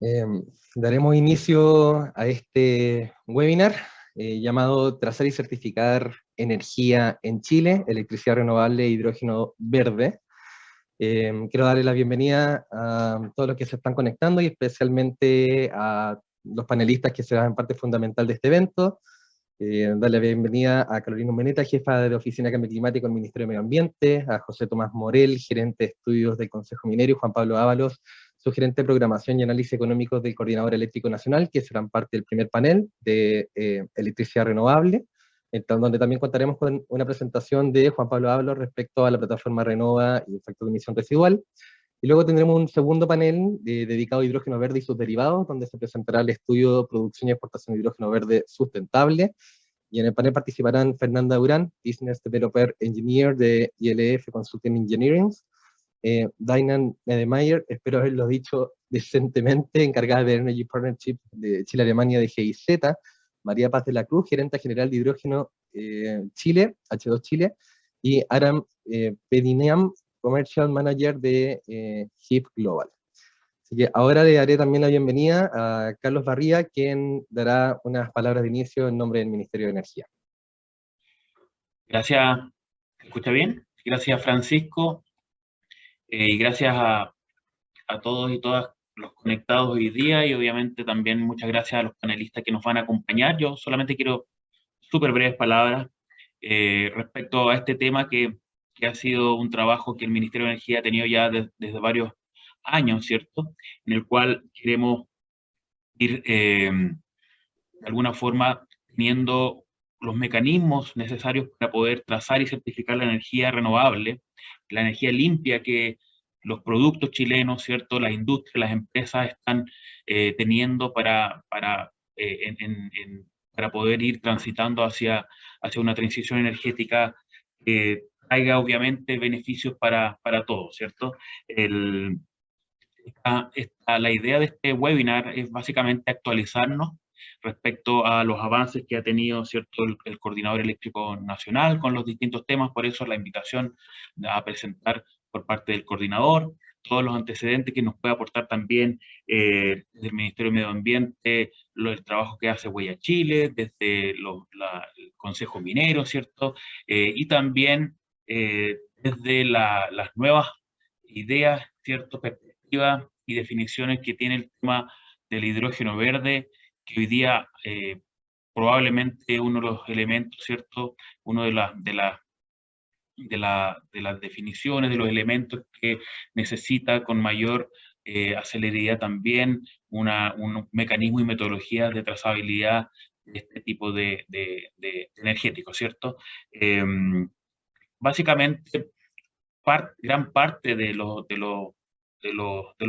Eh, Daremos inicio a este webinar llamado Trazar y certificar energía en Chile, electricidad renovable e hidrógeno verde. Quiero darle la bienvenida a todos los que se están conectando y especialmente a los panelistas que serán parte fundamental de este evento. Darle la bienvenida a Carolina Meneta, jefa de la Oficina de Cambio Climático del Ministerio de Medio Ambiente, a José Tomás Morel, gerente de estudios del Consejo Minero, y Juan Pablo Ábalos, su gerente de programación y análisis económicos del Coordinador Eléctrico Nacional, que serán parte del primer panel de electricidad renovable, donde también contaremos con una presentación de Juan Pablo Ábalos respecto a la plataforma Renova y efectos de emisión residual. Y luego tendremos un segundo panel dedicado a hidrógeno verde y sus derivados, donde se presentará el estudio Producción y Exportación de Hidrógeno Verde Sustentable. Y en el panel participarán Fernanda Durán, Business Developer Engineer de ILF Consulting Engineering, Dainan Nedemeyer, espero haberlo dicho decentemente, encargada de Energy Partnership de Chile-Alemania de GIZ, María Paz de la Cruz, gerente general de hidrógeno Chile, H2 Chile, y Aram Pedineam, Commercial Manager de HIP Global. Así que ahora le daré también la bienvenida a Carlos Barría, quien dará unas palabras de inicio en nombre del Ministerio de Energía. Gracias, ¿se escucha bien? Gracias, Francisco, y gracias a todos y todas los conectados hoy día, y obviamente también muchas gracias a los panelistas que nos van a acompañar. Yo solamente quiero súper breves palabras respecto a este tema que ha sido un trabajo que el Ministerio de Energía ha tenido ya desde varios años, ¿cierto? En el cual queremos ir de alguna forma teniendo los mecanismos necesarios para poder trazar y certificar la energía renovable, la energía limpia que los productos chilenos, ¿cierto? Las industrias, las empresas están teniendo para poder ir transitando hacia una transición energética que traiga obviamente beneficios para todos, ¿cierto? La idea de este webinar es básicamente actualizarnos respecto a los avances que ha tenido, ¿cierto?, el Coordinador Eléctrico Nacional con los distintos temas. Por eso la invitación a presentar por parte del coordinador todos los antecedentes que nos puede aportar también del Ministerio de Medio Ambiente, el trabajo que hace Huella Chile, desde el Consejo Minero, ¿cierto? Y también desde las nuevas ideas, ¿cierto?, y definiciones que tiene el tema del hidrógeno verde, que hoy día probablemente uno de los elementos, ¿cierto? Uno de las definiciones, de los elementos que necesita con mayor celeridad también un mecanismo y metodologías de trazabilidad de este tipo de energéticos, ¿cierto? Básicamente, gran parte de los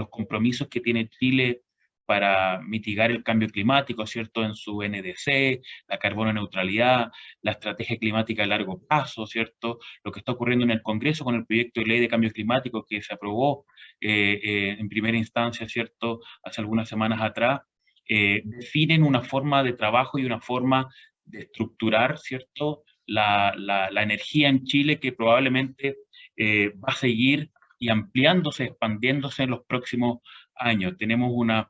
compromisos que tiene Chile para mitigar el cambio climático, ¿cierto? En su NDC, la carbono neutralidad, la estrategia climática a largo plazo, ¿cierto? Lo que está ocurriendo en el Congreso con el proyecto de ley de cambio climático que se aprobó en primera instancia, ¿cierto? Hace algunas semanas atrás, definen una forma de trabajo y una forma de estructurar, ¿cierto? La energía en Chile que probablemente va a seguir y ampliándose, expandiéndose en los próximos años. Tenemos una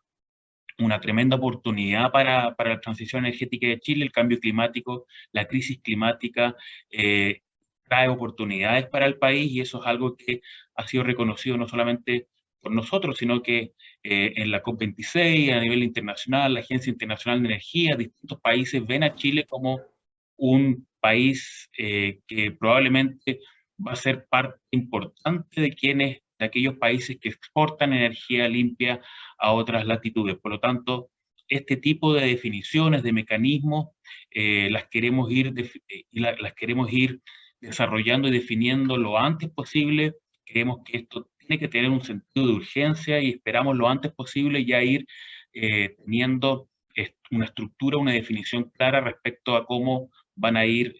tremenda oportunidad para la transición energética de Chile. El cambio climático, la crisis climática trae oportunidades para el país, y eso es algo que ha sido reconocido no solamente por nosotros, sino que en la COP26, a nivel internacional, la Agencia Internacional de Energía, distintos países ven a Chile como un país que probablemente va a ser parte importante de aquellos países que exportan energía limpia a otras latitudes. Por lo tanto, este tipo de definiciones, de mecanismos, las queremos ir desarrollando y definiendo lo antes posible. Creemos que esto tiene que tener un sentido de urgencia y esperamos lo antes posible ya ir teniendo una estructura, una definición clara respecto a cómo van a ir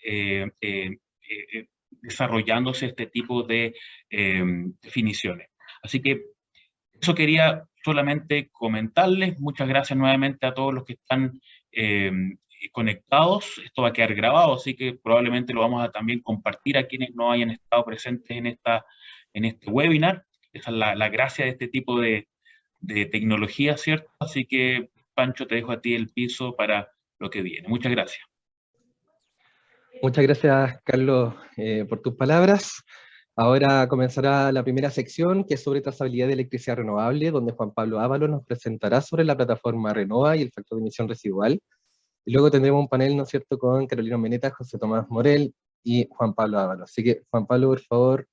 desarrollándose este tipo de definiciones. Así que eso quería solamente comentarles. Muchas gracias nuevamente a todos los que están conectados. Esto va a quedar grabado, así que probablemente lo vamos a también compartir a quienes no hayan estado presentes en este webinar. Esa es la gracia de este tipo de de tecnología, ¿cierto? Así que, Pancho, te dejo a ti el piso para lo que viene. Muchas gracias. Muchas gracias, Carlos, por tus palabras. Ahora comenzará la primera sección, que es sobre trazabilidad de electricidad renovable, donde Juan Pablo Ábalos nos presentará sobre la plataforma Renova y el factor de emisión residual. Y luego tendremos un panel, ¿no es cierto?, con Carolina Meneta, José Tomás Morel y Juan Pablo Ábalos. Así que, Juan Pablo, por favor,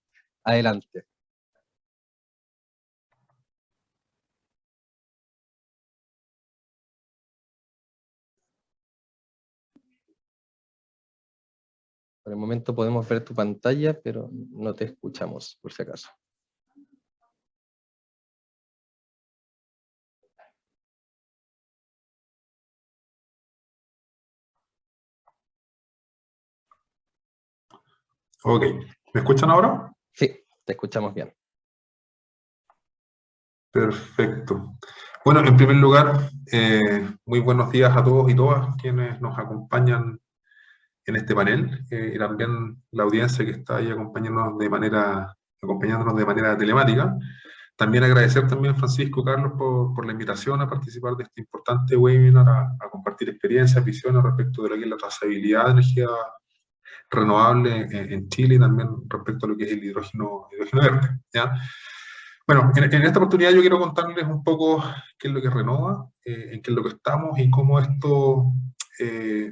adelante. Por el momento podemos ver tu pantalla, pero no te escuchamos, por si acaso. Ok, ¿me escuchan ahora? Sí, te escuchamos bien. Perfecto. Bueno, en primer lugar, muy buenos días a todos y todas quienes nos acompañan en este panel, y también la audiencia que está ahí acompañándonos de manera telemática. También agradecer también a Francisco Carlos por la invitación a participar de este importante webinar, a compartir experiencias, visiones respecto de lo que es la trazabilidad de energía renovable en Chile, y también respecto a lo que es el hidrógeno verde, ¿ya? Bueno, en esta oportunidad yo quiero contarles un poco qué es lo que es Renova, en qué es lo que estamos y cómo esto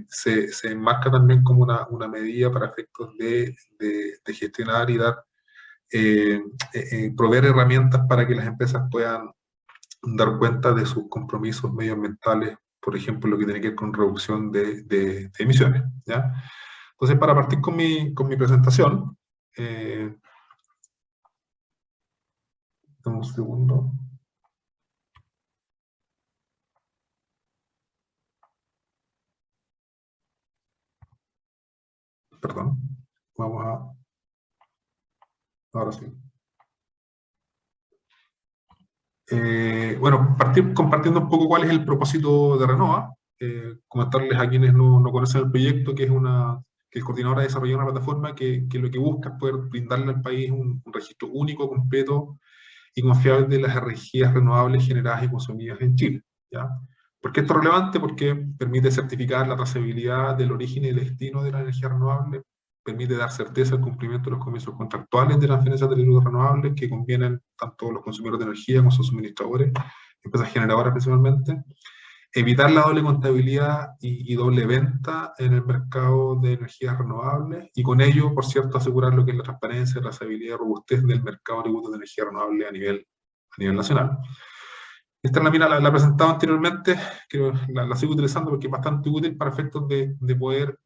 se enmarca también como una medida para efectos de gestionar y dar, proveer herramientas para que las empresas puedan dar cuenta de sus compromisos medioambientales, por ejemplo, lo que tiene que ver con reducción de emisiones, ¿ya? Entonces, para partir con mi presentación, dame un segundo. Perdón, vamos a... Ahora sí. Bueno, partir compartiendo un poco cuál es el propósito de Renova, comentarles a quienes no conocen el proyecto, que el coordinador ha desarrollado una plataforma que lo que busca es poder brindarle al país un registro único, completo y confiable de las energías renovables generadas y consumidas en Chile, ¿ya? ¿Por qué esto es relevante? Porque permite certificar la trazabilidad del origen y el destino de la energía renovable, permite dar certeza al cumplimiento de los compromisos contractuales de transferencia de recursos renovables que convienen tanto a los consumidores de energía como a sus suministradores, empresas generadoras principalmente, evitar la doble contabilidad y doble venta en el mercado de energías renovables, y con ello, por cierto, asegurar lo que es la transparencia, trazabilidad y robustez del mercado de tributos de energía renovable a nivel nacional. Esta lámina la he presentado anteriormente, creo la sigo utilizando porque es bastante útil para efectos de poder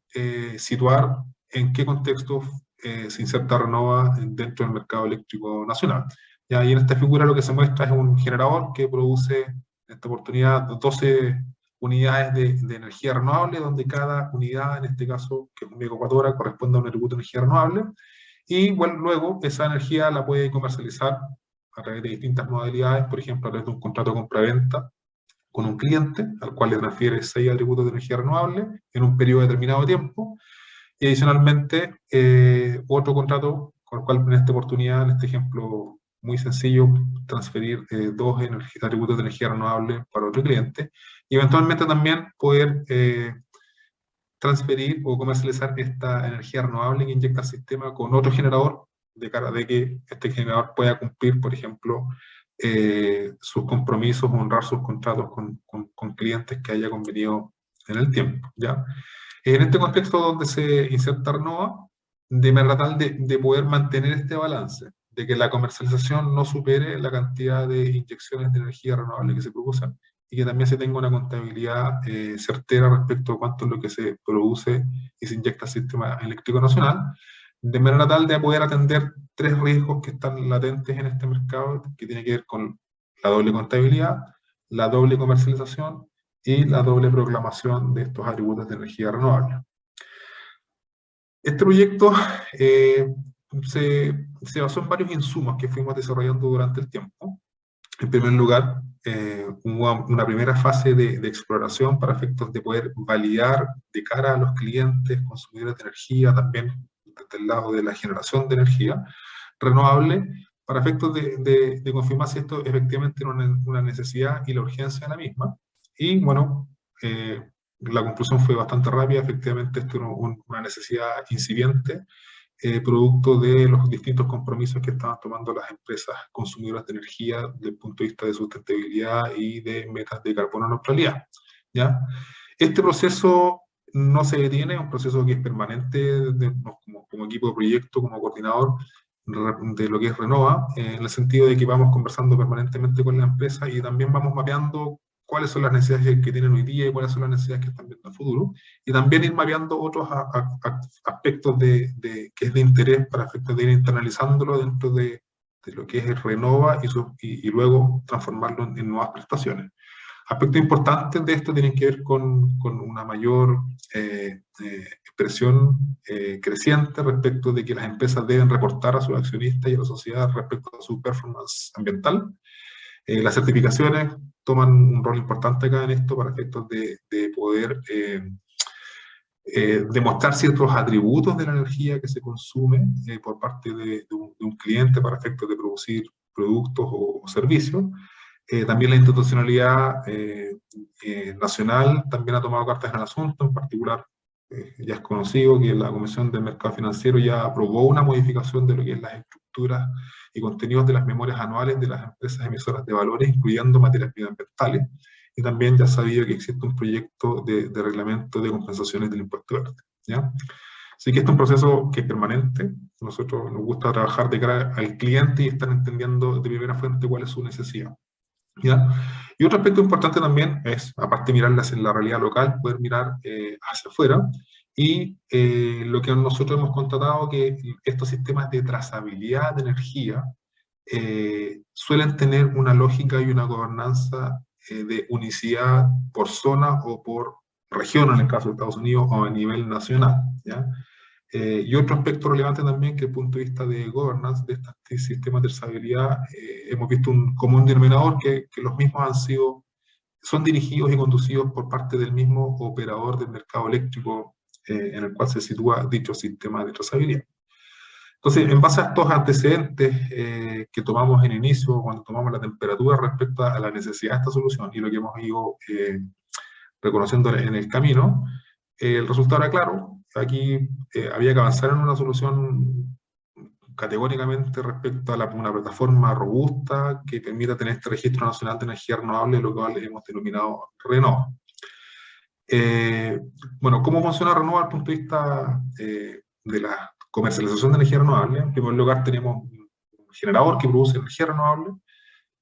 situar en qué contexto se inserta Renova dentro del mercado eléctrico nacional. ¿Ya? Y en esta figura lo que se muestra es un generador que produce, en esta oportunidad, 12 unidades de energía renovable, donde cada unidad, en este caso, que es un megawatt-hora, corresponde a un tributo de energía renovable, y bueno, luego esa energía la puede comercializar a través de distintas modalidades, por ejemplo, a través de un contrato de compra-venta con un cliente, al cual le transfiere 6 atributos de energía renovable en un periodo determinado de tiempo, y adicionalmente otro contrato con el cual en esta oportunidad, en este ejemplo muy sencillo, transferir 2 atributos de energía renovable para otro cliente, y eventualmente también poder transferir o comercializar esta energía renovable que inyecta al sistema con otro generador, de cara de que este generador pueda cumplir, por ejemplo, sus compromisos, honrar sus contratos con clientes que haya convenido en el tiempo, ¿ya? En este contexto donde se inserta Renova, de manera tal de poder mantener este balance, de que la comercialización no supere la cantidad de inyecciones de energía renovable que se producen, y que también se tenga una contabilidad certera respecto a cuánto es lo que se produce y se inyecta al sistema eléctrico nacional, de manera tal de poder atender 3 riesgos que están latentes en este mercado, que tiene que ver con la doble contabilidad, la doble comercialización y la doble proclamación de estos atributos de energía renovable. Este proyecto se basó en varios insumos que fuimos desarrollando durante el tiempo. En primer lugar, hubo una primera fase de exploración para efectos de poder validar de cara a los clientes, consumidores de energía, también desde el lado de la generación de energía renovable, para efectos de confirmar si esto efectivamente era una necesidad y la urgencia de la misma. Y bueno, la conclusión fue bastante rápida, efectivamente esto era una necesidad incipiente, producto de los distintos compromisos que estaban tomando las empresas consumidoras de energía desde el punto de vista de sustentabilidad y de metas de carbono neutralidad, ¿ya? Este proceso no se detiene, es un proceso que es permanente como equipo de proyecto, como coordinador de lo que es Renova, en el sentido de que vamos conversando permanentemente con la empresa y también vamos mapeando cuáles son las necesidades que tienen hoy día y cuáles son las necesidades que están viendo en el futuro, y también ir mapeando otros aspectos que es de interés para efectos de ir internalizándolo dentro de lo que es Renova y luego transformarlo en nuevas prestaciones. Aspectos importantes de esto tienen que ver con una mayor expresión creciente respecto de que las empresas deben reportar a sus accionistas y a la sociedad respecto a su performance ambiental. Las certificaciones toman un rol importante acá en esto para efectos de poder demostrar ciertos atributos de la energía que se consume por parte de un cliente para efectos de producir productos o servicios. También la institucionalidad nacional también ha tomado cartas en el asunto, en particular ya es conocido que la Comisión del Mercado Financiero ya aprobó una modificación de lo que es las estructuras y contenidos de las memorias anuales de las empresas emisoras de valores, incluyendo materias medioambientales, y también ya ha sabido que existe un proyecto de reglamento de compensaciones del impuesto verde, ¿ya? Así que este es un proceso que es permanente. Nosotros nos gusta trabajar de cara al cliente y estar entendiendo de primera fuente cuál es su necesidad, ¿ya? Y otro aspecto importante también es, aparte de mirarlas en la realidad local, poder mirar hacia afuera, y lo que nosotros hemos constatado que estos sistemas de trazabilidad de energía suelen tener una lógica y una gobernanza de unicidad por zona o por región, en el caso de Estados Unidos, o a nivel nacional, ¿ya? Y otro aspecto relevante también, que desde el punto de vista de governance de estos sistemas de trazabilidad, hemos visto un común denominador que los mismos son dirigidos y conducidos por parte del mismo operador del mercado eléctrico en el cual se sitúa dicho sistema de trazabilidad. Entonces, en base a estos antecedentes que tomamos en inicio, cuando tomamos la temperatura respecto a la necesidad de esta solución y lo que hemos ido reconociendo en el camino, el resultado era claro. Aquí había que avanzar en una solución categóricamente respecto a una plataforma robusta que permita tener este registro nacional de energía renovable, lo cual hemos denominado Renova. Bueno, ¿cómo funciona Renova desde el punto de vista de la comercialización de energía renovable? En primer lugar, tenemos un generador que produce energía renovable,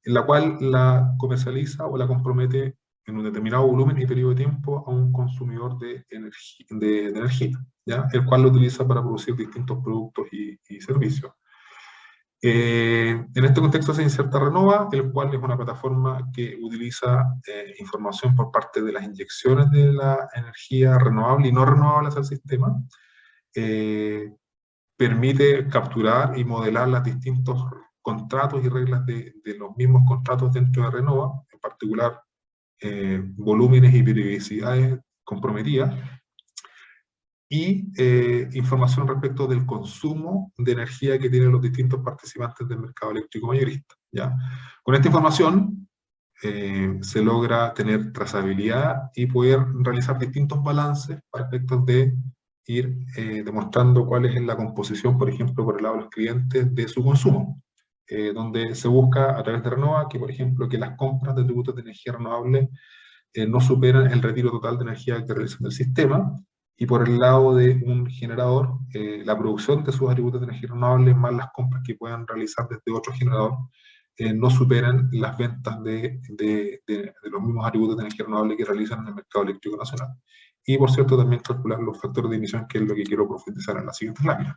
en la cual la comercializa o la compromete en un determinado volumen y periodo de tiempo a un consumidor de energía, ¿ya? El cual lo utiliza para producir distintos productos y servicios. En este contexto se inserta Renova, el cual es una plataforma que utiliza información por parte de las inyecciones de la energía renovable y no renovable hacia el sistema, permite capturar y modelar los distintos contratos y reglas de los mismos contratos dentro de Renova, en particular volúmenes y periodicidades comprometidas, y información respecto del consumo de energía que tienen los distintos participantes del mercado eléctrico mayorista, ¿ya? Con esta información se logra tener trazabilidad y poder realizar distintos balances para efectos de ir demostrando cuál es la composición, por ejemplo, por el lado de los clientes, de su consumo, donde se busca a través de Renova que, por ejemplo, que las compras de tributos de energía renovable no superan el retiro total de energía que realizan del sistema, y por el lado de un generador, la producción de sus atributos de energía renovable más las compras que puedan realizar desde otro generador no superan las ventas de los mismos atributos de energía renovable que realizan en el mercado eléctrico nacional. Y por cierto, también calcular los factores de emisión, que es lo que quiero profundizar en las siguientes láminas.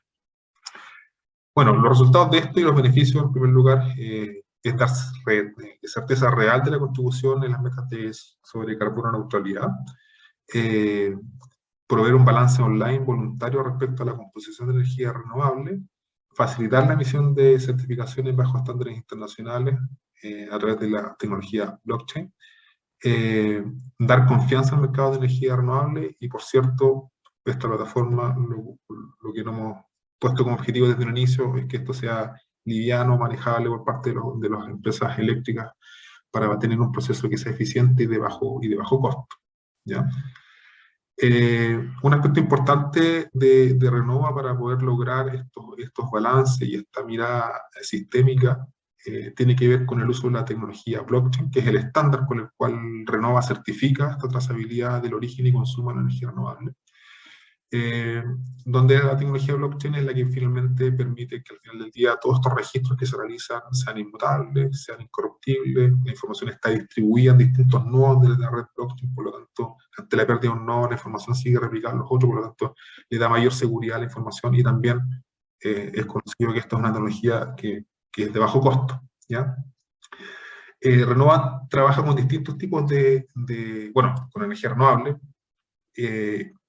Bueno, los resultados de esto y los beneficios, en primer lugar, es dar certeza real de la contribución en las metas sobre carbono neutralidad, proveer un balance online voluntario respecto a la composición de energía renovable, facilitar la emisión de certificaciones bajo estándares internacionales a través de la tecnología blockchain, dar confianza al mercado de energía renovable, y por cierto, esta plataforma, lo que nos hemos puesto como objetivo desde el inicio es que esto sea liviano, manejable por parte de las empresas eléctricas para tener un proceso que sea eficiente y de bajo costo, ¿ya? Un aspecto importante de Renova para poder lograr estos balances y esta mirada sistémica tiene que ver con el uso de la tecnología blockchain, que es el estándar con el cual Renova certifica esta trazabilidad del origen y consumo de la energía renovable. Donde la tecnología blockchain es la que finalmente permite que al final del día todos estos registros que se realizan sean inmutables, sean incorruptibles, la información está distribuida en distintos nodos de la red blockchain, por lo tanto, ante la pérdida de un nodo, la información sigue replicada en los otros, por lo tanto, le da mayor seguridad a la información y también es conocido que esta es una tecnología que es de bajo costo, ¿ya? Renova trabaja con distintos tipos bueno, con energía renovable,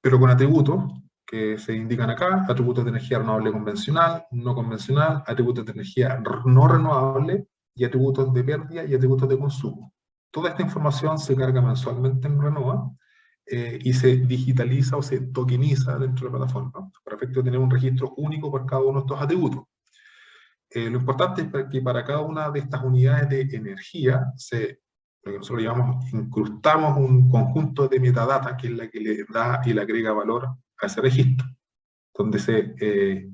pero con atributos que se indican acá, atributos de energía renovable convencional, no convencional, atributos de energía no renovable, y atributos de pérdida y atributos de consumo. Toda esta información se carga mensualmente en Renova y se digitaliza o se tokeniza dentro de la plataforma, para efecto de tener un registro único por cada uno de estos atributos. Lo importante es que para cada una de estas unidades de energía lo que nosotros llamamos, incrustamos un conjunto de metadata, que es la que le da y le agrega valor a ese registro, donde se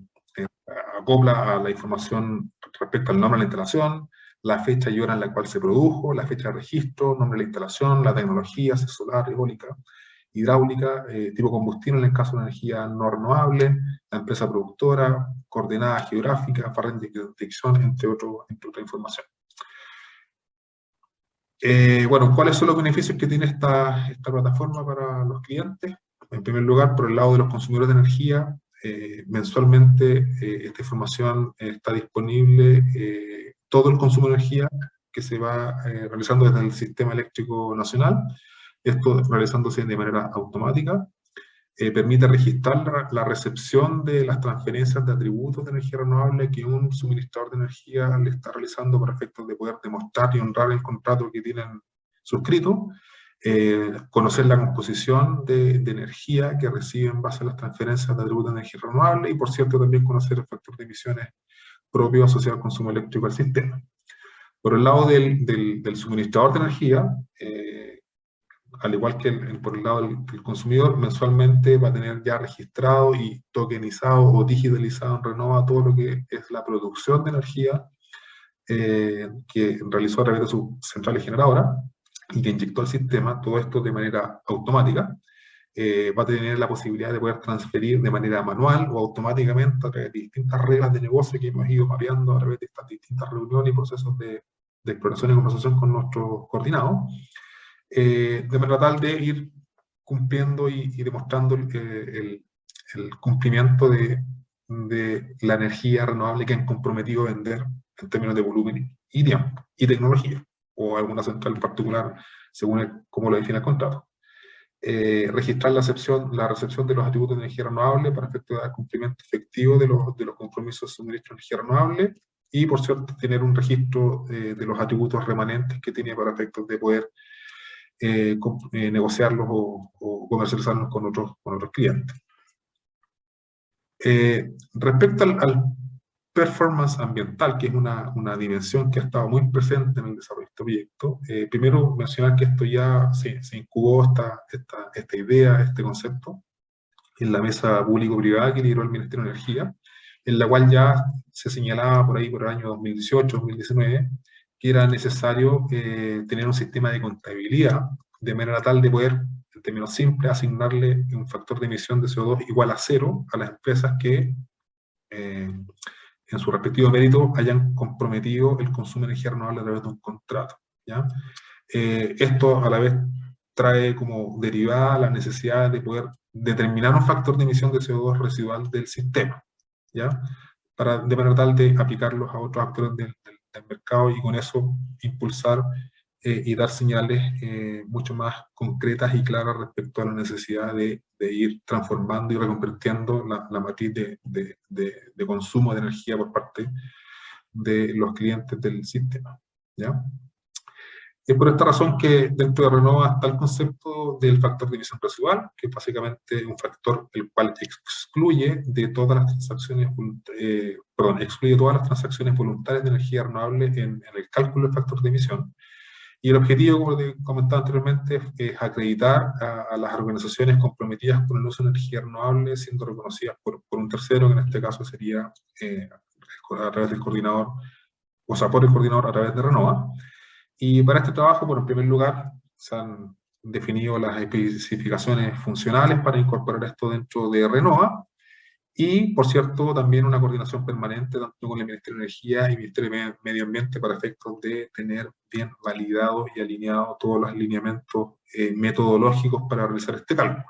acopla a la información respecto al nombre de la instalación, la fecha y hora en la cual se produjo, la fecha de registro, nombre de la instalación, la tecnología, si es solar, eólica, hidráulica, tipo combustible en el caso de energía no renovable, la empresa productora, coordenadas geográficas, barra de detección, entre otra información. Bueno, ¿cuáles son los beneficios que tiene esta plataforma para los clientes? En primer lugar, por el lado de los consumidores de energía, mensualmente esta información está disponible, todo el consumo de energía que se va realizando desde el Sistema Eléctrico Nacional, esto realizándose de manera automática, permite registrar la recepción de las transferencias de atributos de energía renovable que un suministrador de energía le está realizando para efectos de poder demostrar y honrar el contrato que tienen suscrito, conocer la composición de energía que recibe en base a las transferencias de atributos de energía renovable y, por cierto, también conocer el factor de emisiones propio asociado al consumo eléctrico del sistema. Por el lado del suministrador de energía, al igual que por el lado del consumidor, mensualmente va a tener ya registrado y tokenizado o digitalizado en Renova todo lo que es la producción de energía que realizó a través de su central generadora y que inyectó al sistema, todo esto de manera automática. Va a tener la posibilidad de poder transferir de manera manual o automáticamente a través de distintas reglas de negocio que hemos ido mapeando a través de estas distintas reuniones y procesos de exploración y conversación con nuestros coordinados, de manera tal de ir cumpliendo y demostrando el cumplimiento de la energía renovable que han comprometido a vender en términos de volumen y tiempo, y tecnología, o alguna central en particular, según cómo lo define el contrato. Registrar la recepción de los atributos de energía renovable para efecto de dar cumplimiento efectivo de los compromisos de suministro de energía renovable, y por cierto tener un registro de los atributos remanentes que tiene para efectos de poder negociarlos o comercializarlos con otros clientes. Respecto al performance ambiental, que es una dimensión que ha estado muy presente en el desarrollo de este proyecto, primero mencionar que esto ya se incubó esta idea, este concepto, en la mesa público-privada que lideró el Ministerio de Energía, en la cual ya se señalaba por ahí por el año 2018-2019 que era necesario tener un sistema de contabilidad de manera tal de poder, en términos simples, asignarle un factor de emisión de CO2 igual a 0 a las empresas que en su respectivo mérito hayan comprometido el consumo de energía renovable a través de un contrato, ¿ya? Esto a la vez trae como derivada la necesidad de poder determinar un factor de emisión de CO2 residual del sistema, ¿ya? De manera tal de aplicarlos a otros actores del mercado y con eso impulsar y dar señales mucho más concretas y claras respecto a la necesidad de ir transformando y reconvirtiendo la matriz de consumo de energía por parte de los clientes del sistema, ¿ya? Es por esta razón que dentro de Renova está el concepto del factor de emisión residual, que es básicamente un factor el cual excluye todas las transacciones voluntarias de energía renovable en el cálculo del factor de emisión. Y el objetivo, como te comentaba anteriormente, es acreditar a las organizaciones comprometidas con el uso de energía renovable, siendo reconocidas por un tercero, que en este caso sería a través del coordinador, o sea, por el coordinador a través de Renova. Y para este trabajo, bueno, en primer lugar, se han definido las especificaciones funcionales para incorporar esto dentro de Renova, y, por cierto, también una coordinación permanente tanto con el Ministerio de Energía y el Ministerio de Medio Ambiente para efectos de tener bien validados y alineados todos los lineamientos metodológicos para realizar este cálculo.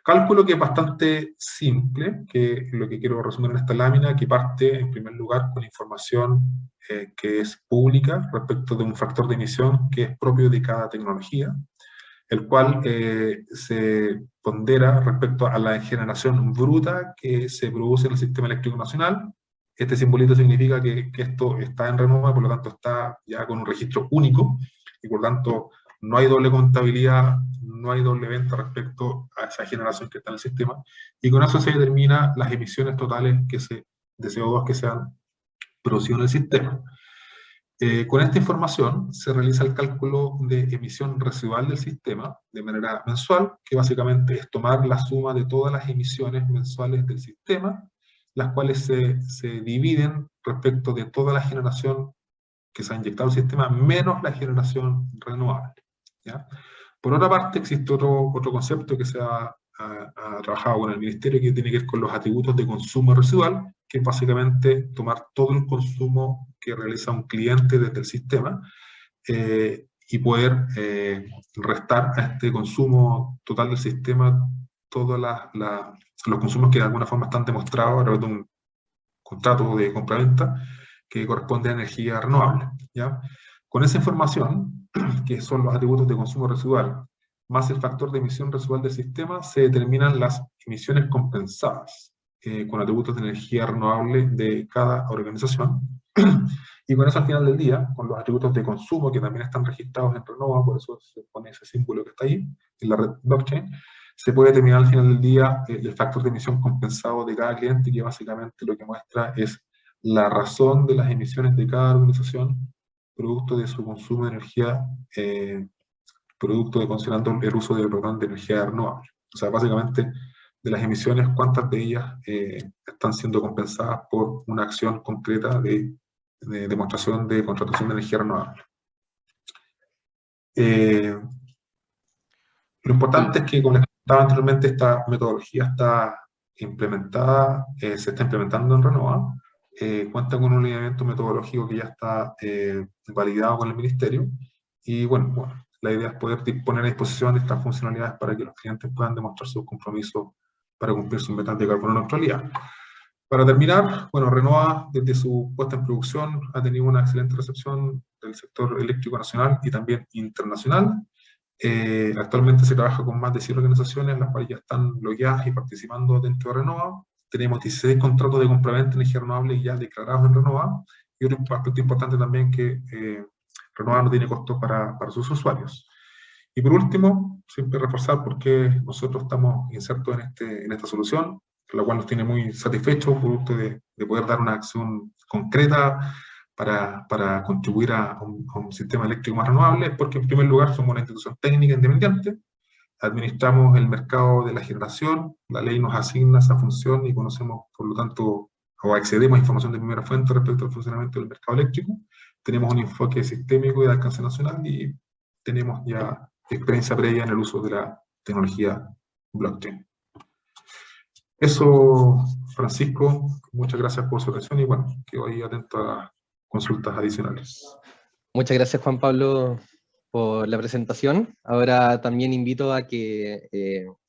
Cálculo que es bastante simple, que es lo que quiero resumir en esta lámina, que parte en primer lugar con información que es pública respecto de un factor de emisión que es propio de cada tecnología, el cual se pondera respecto a la generación bruta que se produce en el sistema eléctrico nacional. Este simbolito significa que esto está en Renova, por lo tanto está ya con un registro único, y por lo tanto no hay doble contabilidad, no hay doble venta respecto a esa generación que está en el sistema, y con eso se determina las emisiones totales de CO2 que se han producido en el sistema. Con esta información se realiza el cálculo de emisión residual del sistema de manera mensual, que básicamente es tomar la suma de todas las emisiones mensuales del sistema, las cuales se dividen respecto de toda la generación que se ha inyectado al sistema, menos la generación renovable, ¿ya? Por otra parte, existe otro concepto que se ha trabajado con el Ministerio, que tiene que ver con los atributos de consumo residual, que es básicamente tomar todo el consumo que realiza un cliente desde el sistema y poder restar a este consumo total del sistema todos los consumos que de alguna forma están demostrados a través de un contrato de compraventa que corresponde a energía renovable, ¿ya? Con esa información, que son los atributos de consumo residual, más el factor de emisión residual del sistema, se determinan las emisiones compensadas con atributos de energía renovable de cada organización. Y con eso al final del día, con los atributos de consumo que también están registrados en Renova, por eso se pone ese símbolo que está ahí, en la red blockchain, se puede determinar al final del día el factor de emisión compensado de cada cliente, que básicamente lo que muestra es la razón de las emisiones de cada organización, producto de su consumo de energía, producto de considerando el uso de energía renovable. O sea, básicamente de las emisiones, cuántas de ellas están siendo compensadas por una acción concreta de demostración de contratación de energía renovable. Lo importante es que, como les comentaba anteriormente, esta metodología está implementada, se está implementando en Renova, cuenta con un lineamiento metodológico que ya está validado con el Ministerio, y bueno, la idea es poder poner a disposición de estas funcionalidades para que los clientes puedan demostrar sus compromisos para cumplir sus metas de carbono neutralidad. Para terminar, bueno, Renova, desde su puesta en producción, ha tenido una excelente recepción del sector eléctrico nacional y también internacional. Actualmente se trabaja con más de 100 organizaciones, las cuales ya están logueadas y participando dentro de Renova. Tenemos 16 contratos de compraventa de energía renovable ya declarados en Renova. Y otro aspecto importante también que Renova no tiene costos para sus usuarios. Y por último, siempre reforzar por qué nosotros estamos insertos en esta solución, la cual nos tiene muy satisfechos, producto de poder dar una acción concreta para contribuir a un sistema eléctrico más renovable, porque en primer lugar somos una institución técnica independiente, administramos el mercado de la generación, la ley nos asigna esa función y conocemos, por lo tanto, o accedemos a información de primera fuente respecto al funcionamiento del mercado eléctrico, tenemos un enfoque sistémico y de alcance nacional y tenemos ya experiencia previa en el uso de la tecnología blockchain. Eso, Francisco, muchas gracias por su atención y bueno, quedo ahí atento a consultas adicionales. Muchas gracias, Juan Pablo, por la presentación. Ahora también invito a que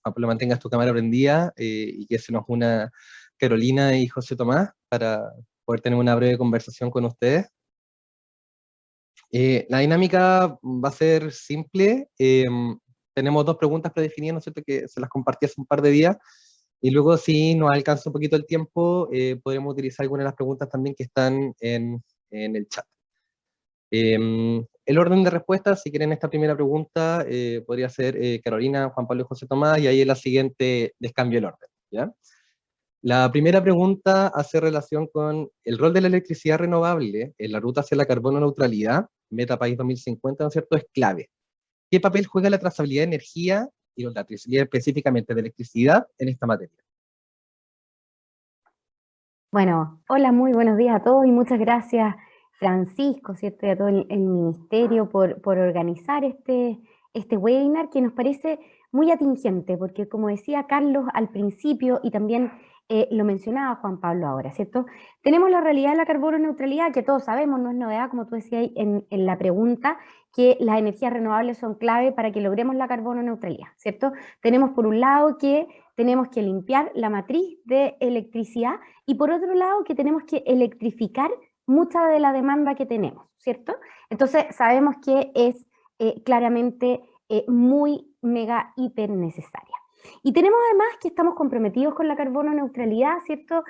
Juan Pablo mantengas tu cámara prendida y que se nos una Carolina y José Tomás para poder tener una breve conversación con ustedes. La dinámica va a ser simple. Tenemos dos preguntas predefinidas, ¿no es cierto?, que se las compartí hace un par de días. Y luego, si nos alcanza un poquito el tiempo, podremos utilizar algunas de las preguntas también que están en el chat. El orden de respuestas, si quieren esta primera pregunta, podría ser Carolina, Juan Pablo y José Tomás, y ahí en la siguiente descambio el orden, ¿ya? La primera pregunta hace relación con el rol de la electricidad renovable en la ruta hacia la carbono neutralidad, Meta País 2050, ¿no es cierto?, es clave. ¿Qué papel juega la trazabilidad de energía y la trazabilidad específicamente de electricidad en esta materia? Bueno, hola, muy buenos días a todos y muchas gracias, Francisco, ¿cierto? Y a todo el ministerio por organizar este webinar que nos parece muy atingente, porque como decía Carlos al principio y también lo mencionaba Juan Pablo ahora, ¿cierto? Tenemos la realidad de la carbono neutralidad, que todos sabemos, no es novedad, como tú decías en la pregunta, que las energías renovables son clave para que logremos la carbono neutralidad, ¿cierto? Tenemos por un lado que tenemos que limpiar la matriz de electricidad y por otro lado que tenemos que electrificar mucha de la demanda que tenemos, ¿cierto? Entonces sabemos que es claramente muy mega hiper necesaria. Y tenemos además que estamos comprometidos con la carbono neutralidad, ¿cierto?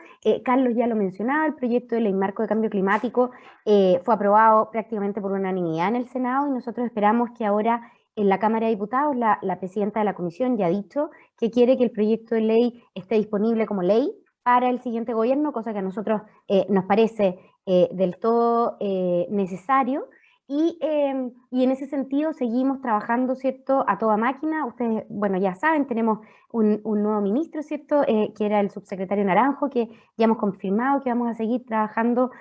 Carlos ya lo mencionaba, el proyecto de ley marco de cambio climático fue aprobado prácticamente por unanimidad en el Senado y nosotros esperamos que ahora en la Cámara de Diputados la presidenta de la comisión ya ha dicho que quiere que el proyecto de ley esté disponible como ley para el siguiente gobierno, cosa que a nosotros nos parece del todo necesario. Y en ese sentido seguimos trabajando, ¿cierto?, a toda máquina. Ustedes, bueno, ya saben, tenemos un nuevo ministro, ¿cierto?, que era el subsecretario Naranjo, que ya hemos confirmado que vamos a seguir trabajando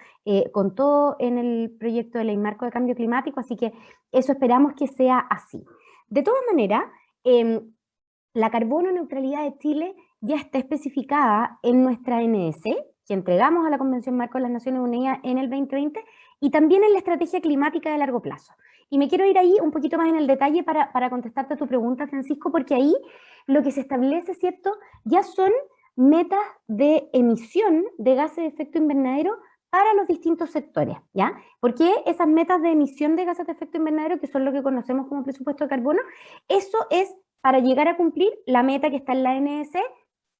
con todo en el proyecto de ley marco de cambio climático, así que eso esperamos que sea así. De todas maneras, la carbono neutralidad de Chile ya está especificada en nuestra NDC, que entregamos a la Convención Marco de las Naciones Unidas en el 2020, y también en la estrategia climática de largo plazo. Y me quiero ir ahí un poquito más en el detalle para contestarte a tu pregunta, Francisco, porque ahí lo que se establece, ¿cierto?, ya son metas de emisión de gases de efecto invernadero para los distintos sectores, ¿ya? ¿Por qué esas metas de emisión de gases de efecto invernadero, que son lo que conocemos como presupuesto de carbono? Eso es para llegar a cumplir la meta que está en la NDC,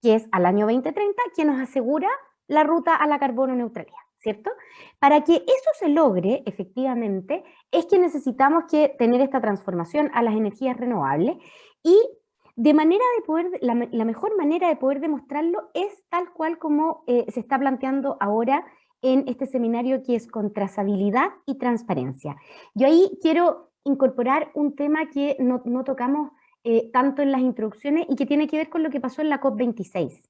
que es al año 2030, que nos asegura la ruta a la carbono neutralidad, ¿cierto? Para que eso se logre, efectivamente, es que necesitamos que tener esta transformación a las energías renovables y de manera de poder, la mejor manera de poder demostrarlo es tal cual como se está planteando ahora en este seminario, que es con trazabilidad y transparencia. Yo ahí quiero incorporar un tema que no tocamos tanto en las introducciones y que tiene que ver con lo que pasó en la COP26.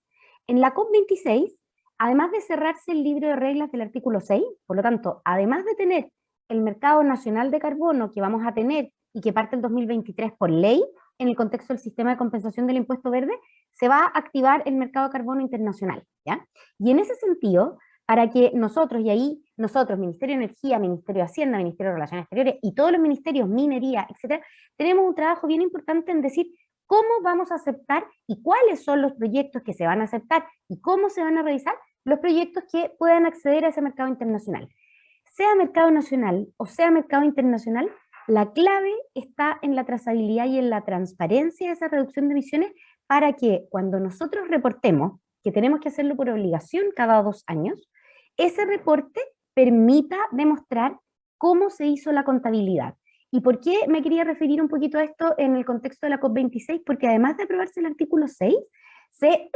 En la COP26, además de cerrarse el libro de reglas del artículo 6, por lo tanto, además de tener el mercado nacional de carbono que vamos a tener y que parte el 2023 por ley, en el contexto del sistema de compensación del impuesto verde, se va a activar el mercado de carbono internacional, ¿ya? Y en ese sentido, para que nosotros, y ahí nosotros, Ministerio de Energía, Ministerio de Hacienda, Ministerio de Relaciones Exteriores y todos los ministerios, minería, etcétera, tenemos un trabajo bien importante en decir cómo vamos a aceptar y cuáles son los proyectos que se van a aceptar y cómo se van a revisar los proyectos que puedan acceder a ese mercado internacional. Sea mercado nacional o sea mercado internacional, la clave está en la trazabilidad y en la transparencia de esa reducción de emisiones para que cuando nosotros reportemos, que tenemos que hacerlo por obligación cada 2 años, ese reporte permita demostrar cómo se hizo la contabilidad. ¿Y por qué me quería referir un poquito a esto en el contexto de la COP26? Porque además de aprobarse el artículo 6, se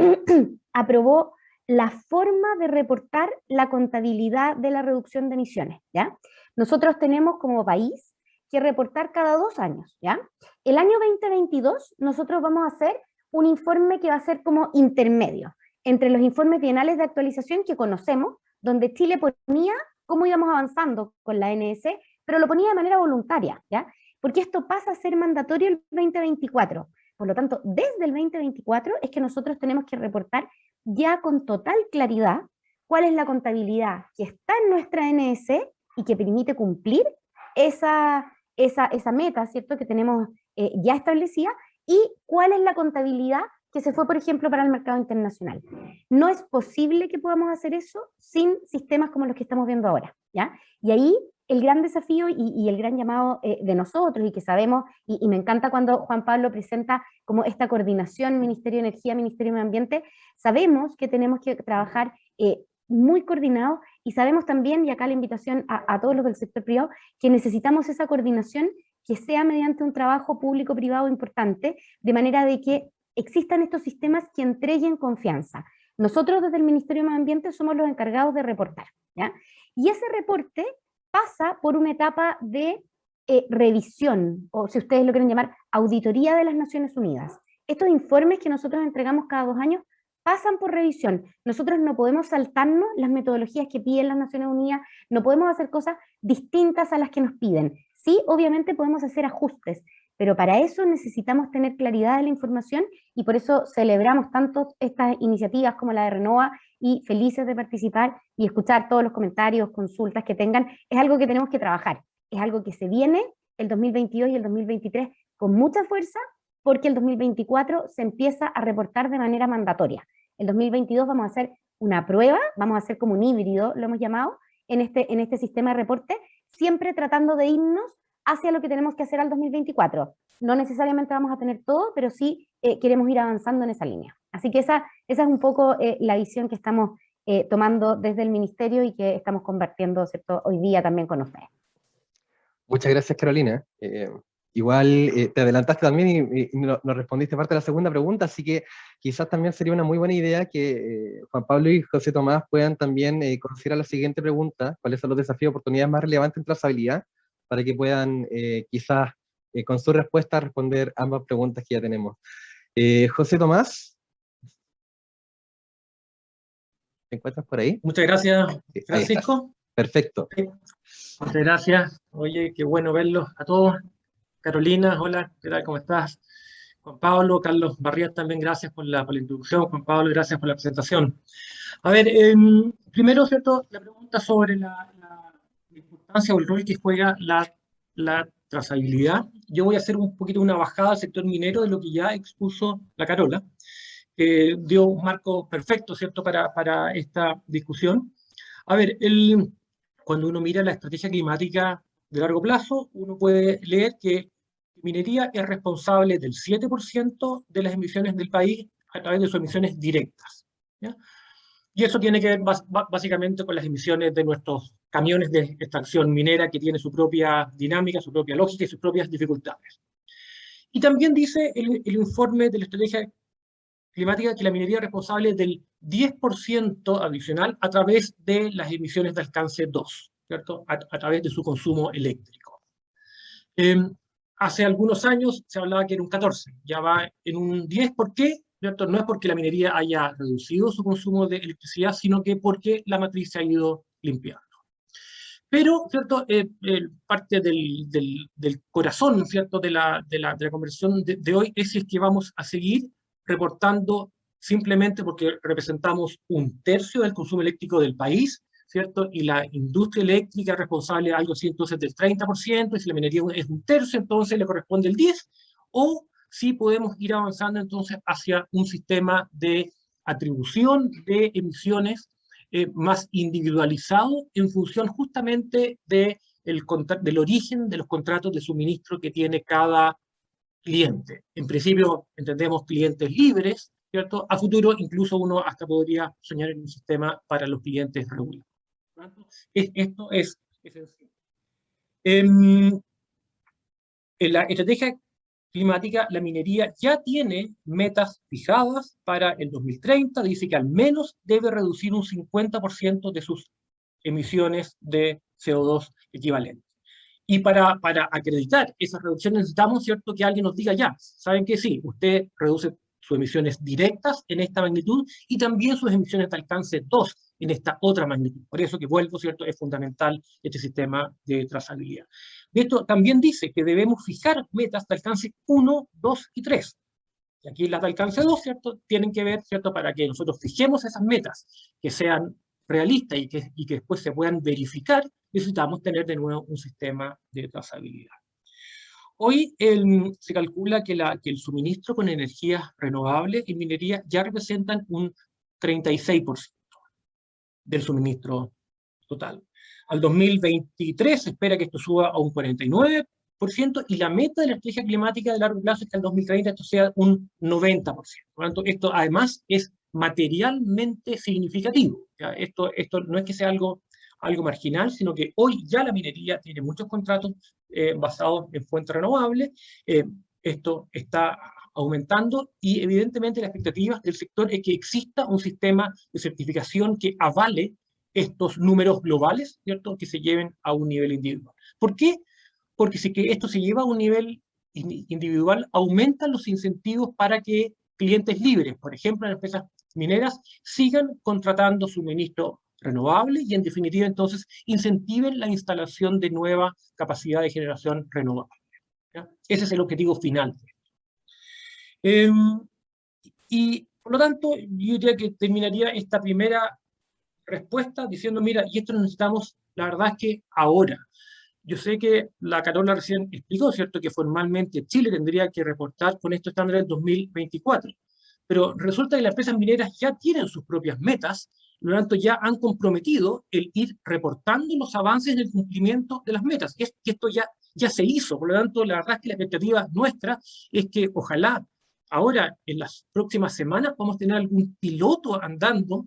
aprobó la forma de reportar la contabilidad de la reducción de emisiones, ¿ya? Nosotros tenemos como país que reportar cada 2 años, ¿ya? El año 2022 nosotros vamos a hacer un informe que va a ser como intermedio entre los informes bienales de actualización que conocemos, donde Chile ponía cómo íbamos avanzando con la NDC, pero lo ponía de manera voluntaria, ¿ya? Porque esto pasa a ser mandatorio el 2024. Por lo tanto, desde el 2024 es que nosotros tenemos que reportar ya con total claridad cuál es la contabilidad que está en nuestra NDC y que permite cumplir esa meta, ¿cierto?, que tenemos ya establecida, y cuál es la contabilidad que se fue, por ejemplo, para el mercado internacional. No es posible que podamos hacer eso sin sistemas como los que estamos viendo ahora, ¿ya? Y ahí el gran desafío y el gran llamado de nosotros, y que sabemos, y me encanta cuando Juan Pablo presenta como esta coordinación Ministerio de Energía, Ministerio de Medio Ambiente, sabemos que tenemos que trabajar muy coordinados y sabemos también, y acá la invitación a todos los del sector privado, que necesitamos esa coordinación que sea mediante un trabajo público-privado importante, de manera de que existan estos sistemas que entreguen confianza. Nosotros desde el Ministerio de Medio Ambiente somos los encargados de reportar, ¿ya? Y ese reporte pasa por una etapa de revisión, o si ustedes lo quieren llamar, auditoría de las Naciones Unidas. Estos informes que nosotros entregamos cada 2 años pasan por revisión. Nosotros no podemos saltarnos las metodologías que piden las Naciones Unidas, no podemos hacer cosas distintas a las que nos piden. Sí, obviamente podemos hacer ajustes, pero para eso necesitamos tener claridad de la información y por eso celebramos tanto estas iniciativas como la de Renova y felices de participar y escuchar todos los comentarios, consultas que tengan. Es algo que tenemos que trabajar, es algo que se viene el 2022 y el 2023 con mucha fuerza, porque el 2024 se empieza a reportar de manera mandatoria. El 2022 vamos a hacer una prueba, vamos a hacer como un híbrido, lo hemos llamado, en este sistema de reporte, siempre tratando de irnos hacia lo que tenemos que hacer al 2024. No necesariamente vamos a tener todo, pero sí queremos ir avanzando en esa línea. Así que esa es un poco la visión que estamos tomando desde el Ministerio y que estamos compartiendo, ¿cierto?, hoy día también con ustedes. Muchas gracias, Carolina. Igual te adelantaste también y nos respondiste parte de la segunda pregunta, así que quizás también sería una muy buena idea que Juan Pablo y José Tomás puedan también considerar la siguiente pregunta: ¿cuáles son los desafíos y oportunidades más relevantes en trazabilidad? Para que puedan quizás con su respuesta responder ambas preguntas que ya tenemos. José Tomás, ¿te encuentras por ahí? Muchas gracias, Francisco. Perfecto. Muchas gracias. Oye, qué bueno verlos a todos. Carolina, hola, ¿qué tal? ¿Cómo estás? Juan Pablo, Carlos Barrios, también gracias por la introducción. Juan Pablo, gracias por la presentación. A ver, primero, ¿cierto?, la pregunta sobre la importancia o el rol que juega la trazabilidad. Yo voy a hacer un poquito una bajada al sector minero de lo que ya expuso la Carola, que dio un marco perfecto, ¿cierto?, para esta discusión. A ver, cuando uno mira la estrategia climática de largo plazo, uno puede leer que minería es responsable del 7% de las emisiones del país a través de sus emisiones directas, ¿ya? Y eso tiene que ver básicamente con las emisiones de nuestros camiones de extracción minera, que tiene su propia dinámica, su propia lógica y sus propias dificultades. Y también dice el informe de la estrategia climática que la minería es responsable del 10% adicional a través de las emisiones de alcance 2, ¿cierto?, a través de su consumo eléctrico. Hace algunos años se hablaba que era un 14, ya va en un 10, ¿por qué? ¿Cierto? No es porque la minería haya reducido su consumo de electricidad, sino que porque la matriz se ha ido limpiando. Pero, ¿cierto?, parte del corazón, ¿cierto?, de la conversación de hoy es si es que vamos a seguir reportando simplemente porque representamos 1/3 del consumo eléctrico del país, ¿cierto? Y la industria eléctrica es responsable de algo así, entonces, del 30%, y si la minería es 1/3, entonces le corresponde el 10%, o si podemos ir avanzando entonces hacia un sistema de atribución de emisiones más individualizado en función justamente del origen de los contratos de suministro que tiene cada cliente. En principio entendemos clientes libres, ¿cierto? A futuro incluso uno hasta podría soñar en un sistema para los clientes regulados. Esto es esencial. En la estrategia climática, la minería ya tiene metas fijadas para el 2030, dice que al menos debe reducir un 50% de sus emisiones de CO2 equivalentes. Y para acreditar esas reducciones necesitamos, ¿cierto?, que alguien nos diga ya, ¿saben qué? Sí, usted reduce sus emisiones directas en esta magnitud y también sus emisiones de alcance 2 en esta otra magnitud. Por eso que vuelvo, ¿cierto?, es fundamental este sistema de trazabilidad. De esto también dice que debemos fijar metas de alcance 1, 2 y 3. Y aquí las de alcance 2, ¿cierto?, tienen que ver, ¿cierto?, para que nosotros fijemos esas metas que sean realistas y que después se puedan verificar, necesitamos tener de nuevo un sistema de trazabilidad. Hoy se calcula que el suministro con energías renovables en minería ya representan un 36% del suministro total. Al 2023 se espera que esto suba a un 49%, y la meta de la estrategia climática de largo plazo es que al 2030 esto sea un 90%. Por lo tanto, esto además es materialmente significativo. ¿Ya? Esto no es que sea algo marginal, sino que hoy ya la minería tiene muchos contratos basados en fuentes renovables. Esto está aumentando y evidentemente la expectativa del sector es que exista un sistema de certificación que avale estos números globales, ¿cierto?, que se lleven a un nivel individual. ¿Por qué? Porque si que esto se lleva a un nivel individual, aumentan los incentivos para que clientes libres, por ejemplo, en empresas mineras, sigan contratando suministro renovable y, en definitiva, entonces, incentiven la instalación de nueva capacidad de generación renovable. ¿Ya? Ese es el objetivo final. Y, por lo tanto, yo diría que terminaría esta primera respuesta diciendo, mira, y esto lo necesitamos, la verdad es que ahora. Yo sé que la Carola recién explicó, ¿cierto?, que formalmente Chile tendría que reportar con estos estándares en 2024, pero resulta que las empresas mineras ya tienen sus propias metas, por lo tanto ya han comprometido el ir reportando los avances en el cumplimiento de las metas, y esto ya se hizo. Por lo tanto, la verdad es que la expectativa nuestra es que ojalá ahora, en las próximas semanas, podamos tener algún piloto andando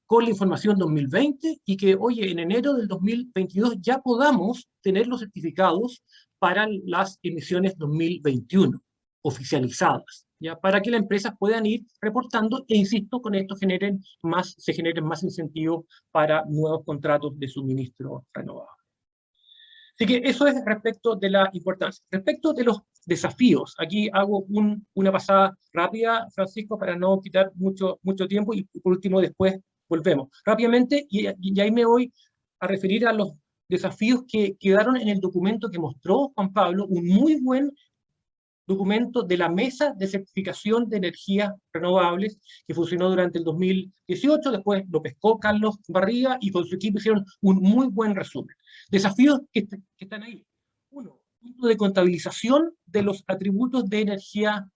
con la información 2020 y que, oye, en enero del 2022 ya podamos tener los certificados para las emisiones 2021 oficializadas, ¿ya? Para que las empresas puedan ir reportando e, insisto, con esto se generen más incentivos para nuevos contratos de suministro renovable. Así que eso es respecto de la importancia. Respecto de los desafíos, aquí hago una pasada rápida, Francisco, para no quitar mucho tiempo, y por último después volvemos. Rápidamente, y ahí me voy a referir a los desafíos que quedaron en el documento que mostró Juan Pablo, un muy buen documento de la Mesa de Certificación de Energías Renovables, que funcionó durante el 2018, después lo pescó Carlos Barriga y con su equipo hicieron un muy buen resumen. Desafíos que están ahí. Uno, punto de contabilización de los atributos de energía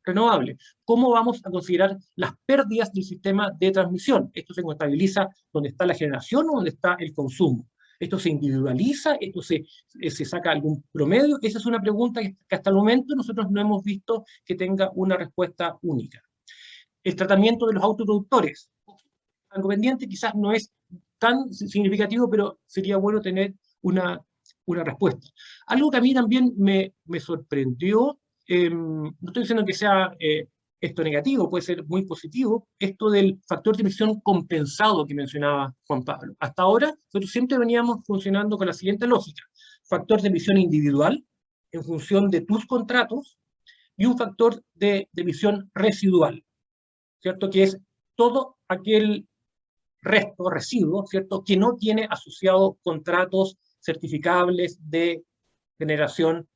renovable. ¿Cómo vamos a considerar las pérdidas del sistema de transmisión? Esto se contabiliza donde está la generación o donde está el consumo. ¿Esto se individualiza? ¿Esto se saca algún promedio? Esa es una pregunta que hasta el momento nosotros no hemos visto que tenga una respuesta única. El tratamiento de los autoproductores. Algo pendiente, quizás no es tan significativo, pero sería bueno tener una respuesta. Algo que a mí también me sorprendió, no estoy diciendo que sea esto negativo, puede ser muy positivo, esto del factor de emisión compensado que mencionaba Juan Pablo. Hasta ahora, nosotros siempre veníamos funcionando con la siguiente lógica: factor de emisión individual en función de tus contratos y un factor de emisión residual, ¿cierto? Que es todo aquel residuo, ¿cierto?, que no tiene asociado contratos certificables de generación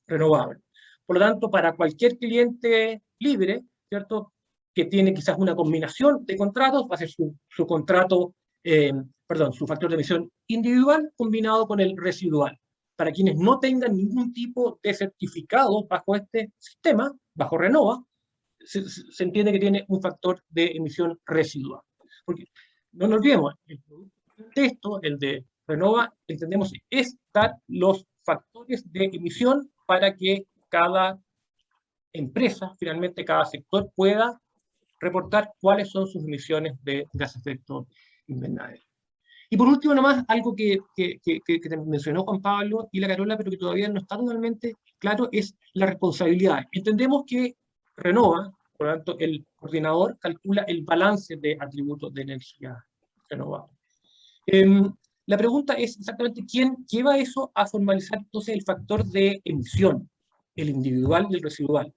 renovable. Por lo tanto, para cualquier cliente libre, ¿cierto?, que tiene quizás una combinación de contratos, va a ser su contrato, su factor de emisión individual combinado con el residual. Para quienes no tengan ningún tipo de certificado bajo este sistema, bajo Renova, se entiende que tiene un factor de emisión residual. Porque no nos olvidemos, el producto, el de Renova, entendemos, es dar los factores de emisión para que cada empresa, finalmente cada sector, pueda reportar cuáles son sus emisiones de gases de efecto invernadero. Y por último, nomás, algo que mencionó Juan Pablo y la Carola, pero que todavía no está totalmente claro, es la responsabilidad. Entendemos que Renova, por lo tanto, el coordinador calcula el balance de atributos de energía renovable. La pregunta es exactamente quién lleva eso a formalizar entonces el factor de emisión, el individual y el residual.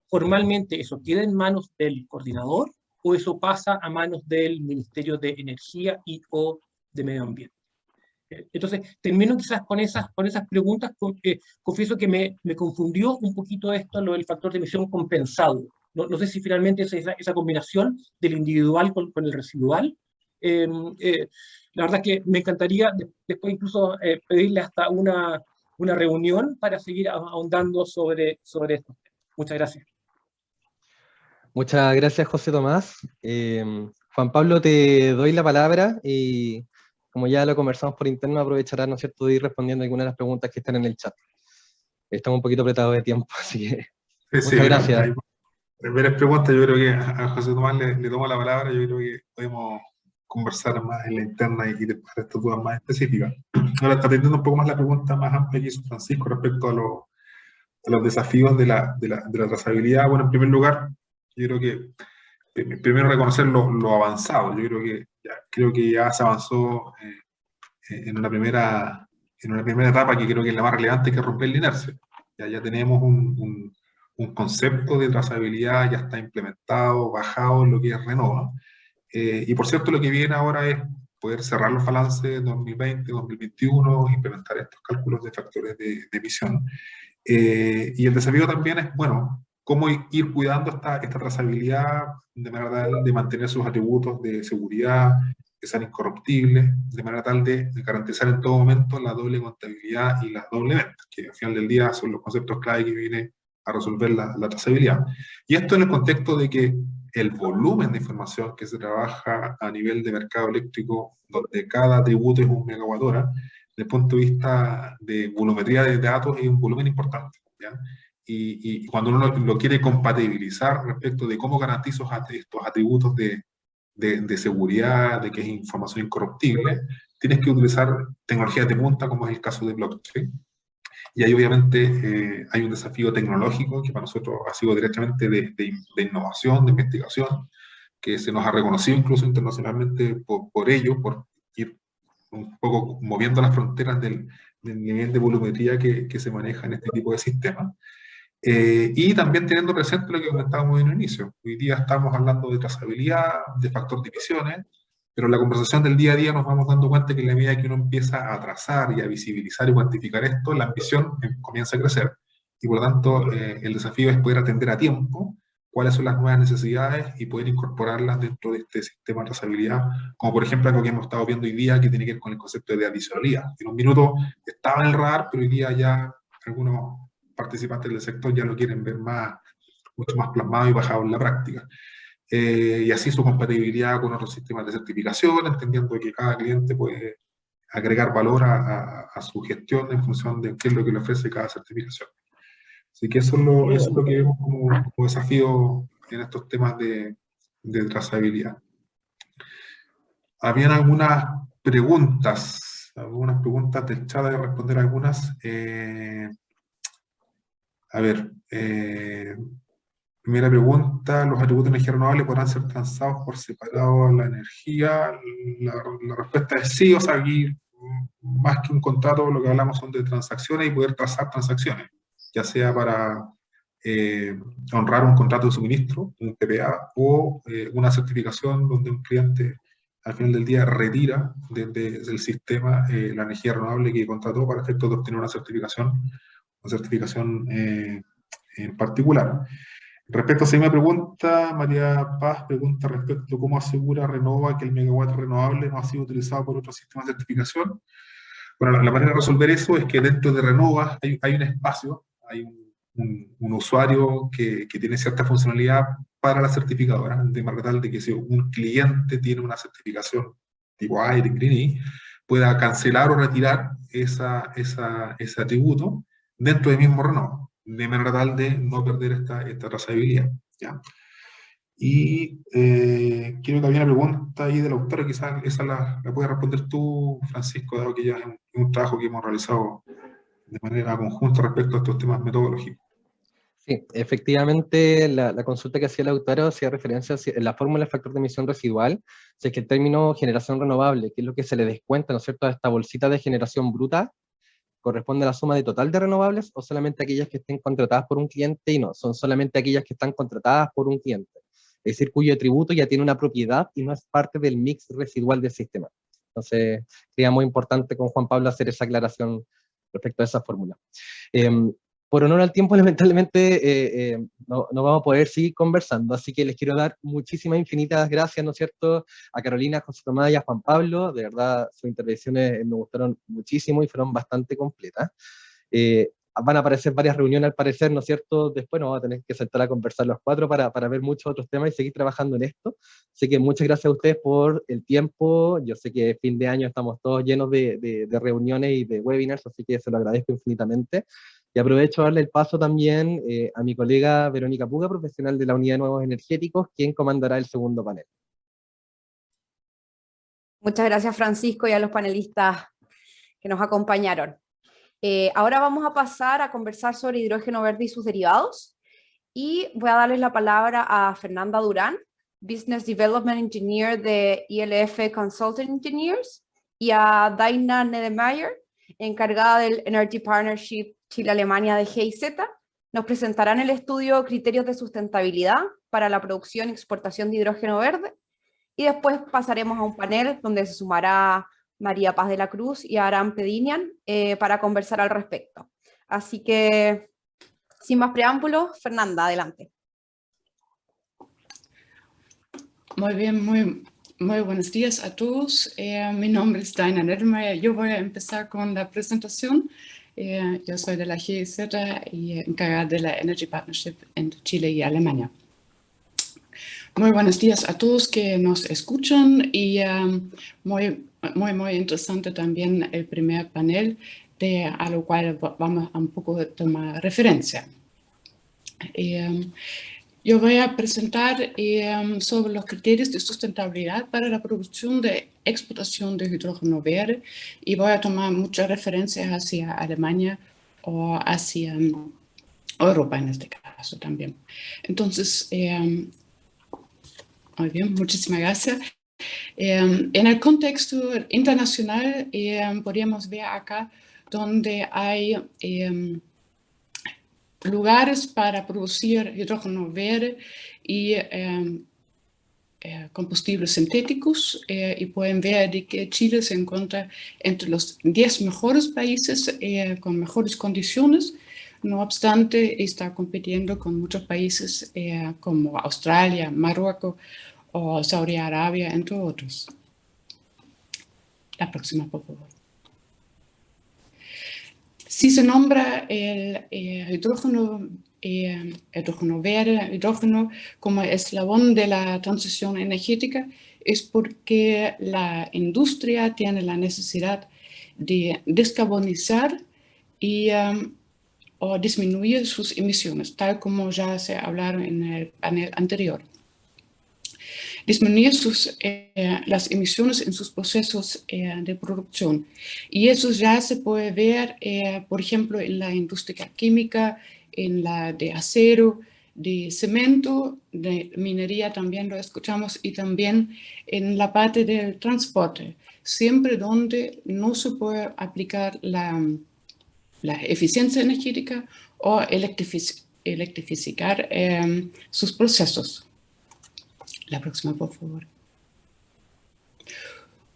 ¿Formalmente eso queda en manos del coordinador o eso pasa a manos del Ministerio de Energía y o de Medio Ambiente? Entonces, termino quizás con esas preguntas. Confieso que me confundió un poquito esto, lo del factor de emisión compensado. No sé si finalmente es esa combinación del individual con el residual. La verdad es que me encantaría después incluso pedirle hasta una reunión para seguir ahondando sobre esto. Muchas gracias. Muchas gracias, José Tomás. Juan Pablo, te doy la palabra y como ya lo conversamos por interno, aprovechará, ¿no es cierto?, de ir respondiendo algunas de las preguntas que están en el chat. Estamos un poquito apretados de tiempo, así que muchas gracias. Primeras preguntas, yo creo que a José Tomás le tomo la palabra, yo creo que podemos conversar más en la interna y después de estas dudas más específicas. Ahora, atendiendo un poco más la pregunta más amplia que hizo Francisco respecto a los desafíos de la trazabilidad. Bueno, en primer lugar, yo creo que primero reconocer lo avanzado. Yo creo que ya se avanzó en una primera etapa que creo que es la más relevante, que es romper la inercia. Ya tenemos un concepto de trazabilidad, ya está implementado, bajado en lo que es Renova. Y por cierto, lo que viene ahora es poder cerrar los balances 2020, 2021, implementar estos cálculos de factores de emisión. Y el desafío también es, bueno, cómo ir cuidando esta trazabilidad de manera tal de mantener sus atributos de seguridad, que sean incorruptibles, de manera tal de garantizar en todo momento la doble contabilidad y la doble venta, que al final del día son los conceptos clave que viene a resolver la trazabilidad. Y esto en el contexto de que el volumen de información que se trabaja a nivel de mercado eléctrico, donde cada atributo es un megawatt hora, desde el punto de vista de volumetría de datos, es un volumen importante, ¿ya? Y cuando uno lo quiere compatibilizar respecto de cómo garantizo estos atributos de seguridad, de que es información incorruptible, tienes que utilizar tecnologías de punta, como es el caso de blockchain. Y ahí obviamente hay un desafío tecnológico que para nosotros ha sido directamente de innovación, de investigación, que se nos ha reconocido incluso internacionalmente por ello, por ir un poco moviendo las fronteras del nivel de volumetría que se maneja en este tipo de sistemas. Y también teniendo presente lo que comentábamos en un inicio. Hoy día estamos hablando de trazabilidad, de factor de emisiones, pero en la conversación del día a día nos vamos dando cuenta que en la medida que uno empieza a trazar y a visibilizar y cuantificar esto, la ambición comienza a crecer. Y por lo tanto, el desafío es poder atender a tiempo cuáles son las nuevas necesidades y poder incorporarlas dentro de este sistema de trazabilidad, como por ejemplo algo que hemos estado viendo hoy día que tiene que ver con el concepto de adicionalidad. En un minuto estaba en el radar, pero hoy día ya algunos participantes del sector ya lo quieren ver mucho más plasmado y bajado en la práctica. Y así su compatibilidad con otros sistemas de certificación, entendiendo que cada cliente puede agregar valor a su gestión en función de qué es lo que le ofrece cada certificación. Así que eso es lo que vemos como desafío en estos temas de trazabilidad. Habían algunas preguntas del chat, de responder algunas. A ver, primera pregunta: ¿los atributos de energía renovable podrán ser transados por separado a la energía? La respuesta es sí. O sea, aquí más que un contrato, lo que hablamos son de transacciones y poder trazar transacciones, ya sea para honrar un contrato de suministro, un PPA, o una certificación donde un cliente al final del día retira desde el sistema la energía renovable que contrató para efectos de obtener una certificación en particular. Respecto a esa misma pregunta, María Paz pregunta respecto a cómo asegura Renova que el megawatt renovable no ha sido utilizado por otros sistemas de certificación. Bueno, la manera de resolver eso es que dentro de Renova hay un espacio, hay un usuario que tiene cierta funcionalidad para la certificadora, de manera tal de que si un cliente tiene una certificación tipo AIR, Green, pueda cancelar o retirar ese atributo dentro del mismo Renova, de manera tal de no perder esta trazabilidad, ¿ya? Y creo que había una pregunta ahí del autor, quizás esa la puedes responder tú, Francisco, dado que ya es un trabajo que hemos realizado de manera conjunta respecto a estos temas metodológicos. Sí, efectivamente, la consulta que hacía el autor hacía referencia a la fórmula del factor de emisión residual, si es que el término generación renovable, que es lo que se le descuenta, ¿no es cierto?, a esta bolsita de generación bruta, corresponde a la suma de total de renovables o solamente aquellas que estén contratadas por un cliente, y no, son solamente aquellas que están contratadas por un cliente, es decir, cuyo tributo ya tiene una propiedad y no es parte del mix residual del sistema. Entonces, sería muy importante con Juan Pablo hacer esa aclaración respecto a esa fórmula. Por honor al tiempo, lamentablemente no vamos a poder seguir conversando, así que les quiero dar muchísimas, infinitas gracias, ¿no es cierto?, a Carolina, José Tomás y a Juan Pablo. De verdad, sus intervenciones me gustaron muchísimo y fueron bastante completas. Van a aparecer varias reuniones al parecer, ¿no es cierto? Después nos vamos a tener que sentar a conversar los cuatro para ver muchos otros temas y seguir trabajando en esto. Así que muchas gracias a ustedes por el tiempo. Yo sé que fin de año estamos todos llenos de reuniones y de webinars, así que se lo agradezco infinitamente. Y Y aprovecho a darle el paso también a mi colega Verónica Puga, profesional de la Unidad de Nuevos Energéticos, quien comandará el segundo panel. Muchas gracias, Francisco, y a los panelistas que nos acompañaron. Ahora vamos a pasar a conversar sobre hidrógeno verde y sus derivados. Y voy a darles la palabra a Fernanda Durán, Business Development Engineer de ILF Consulting Engineers, y a Daina Nedemeyer, encargada del Energy Partnership Chile-Alemania de GIZ. Nos presentarán el estudio Criterios de Sustentabilidad para la Producción y Exportación de Hidrógeno Verde. Y después pasaremos a un panel donde se sumará María Paz de la Cruz y Aram Pedinian para conversar al respecto. Así que, sin más preámbulos, Fernanda, adelante. Muy bien, muy buenos días a todos. Mi nombre es Daina Nedemeyer. Yo voy a empezar con la presentación. Yo soy de la GIZ y encargada de la Energy Partnership entre Chile y Alemania. Muy buenos días a todos que nos escuchan y muy interesante también el primer panel a lo cual vamos a un poco tomar referencia. Yo voy a presentar sobre los criterios de sustentabilidad para la producción de exportación de hidrógeno verde y voy a tomar muchas referencias hacia Alemania o hacia Europa en este caso también. Entonces, muy bien, muchísimas gracias. En el contexto internacional podríamos ver acá donde hay lugares para producir hidrógeno verde y combustibles sintéticos y pueden ver de que Chile se encuentra entre los 10 mejores países con mejores condiciones. No obstante, está compitiendo con muchos países como Australia, Marruecos o Saudi Arabia, entre otros. La próxima, por favor. Si se nombra el hidrógeno verde, hidrógeno como eslabón de la transición energética, es porque la industria tiene la necesidad de descarbonizar y o disminuir sus emisiones, tal como ya se hablaron en el panel anterior. Disminuir las emisiones en sus procesos de producción. Y eso ya se puede ver, por ejemplo, en la industria química, en la de acero, de cemento, de minería también lo escuchamos, y también en la parte del transporte, siempre donde no se puede aplicar la eficiencia energética o electrificar sus procesos. La próxima, por favor.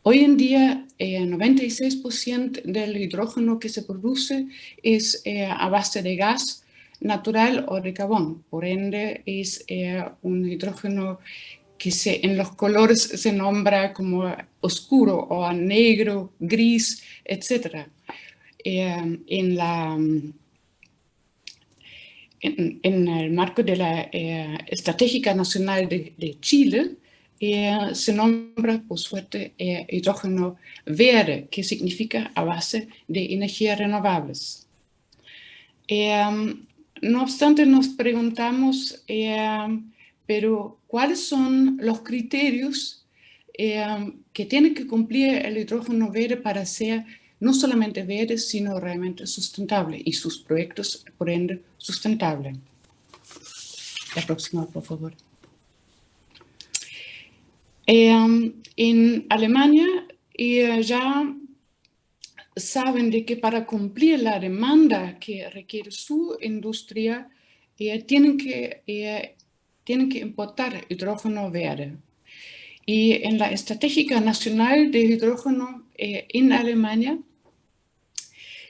Hoy en día, 96% del hidrógeno que se produce es a base de gas natural o de carbón. Por ende, es un hidrógeno que en los colores se nombra como oscuro o negro, gris, etc. En el marco de la Estratégica Nacional de Chile, se nombra, por suerte, hidrógeno verde, que significa a base de energías renovables. No obstante, nos preguntamos, pero ¿cuáles son los criterios que tiene que cumplir el hidrógeno verde para ser no solamente verde, sino realmente sustentable, y sus proyectos, por ende, sustentables? La próxima, por favor. En Alemania ya saben de que para cumplir la demanda que requiere su industria, tienen que importar hidrógeno verde. Y en la Estratégica Nacional de Hidrógeno en Alemania,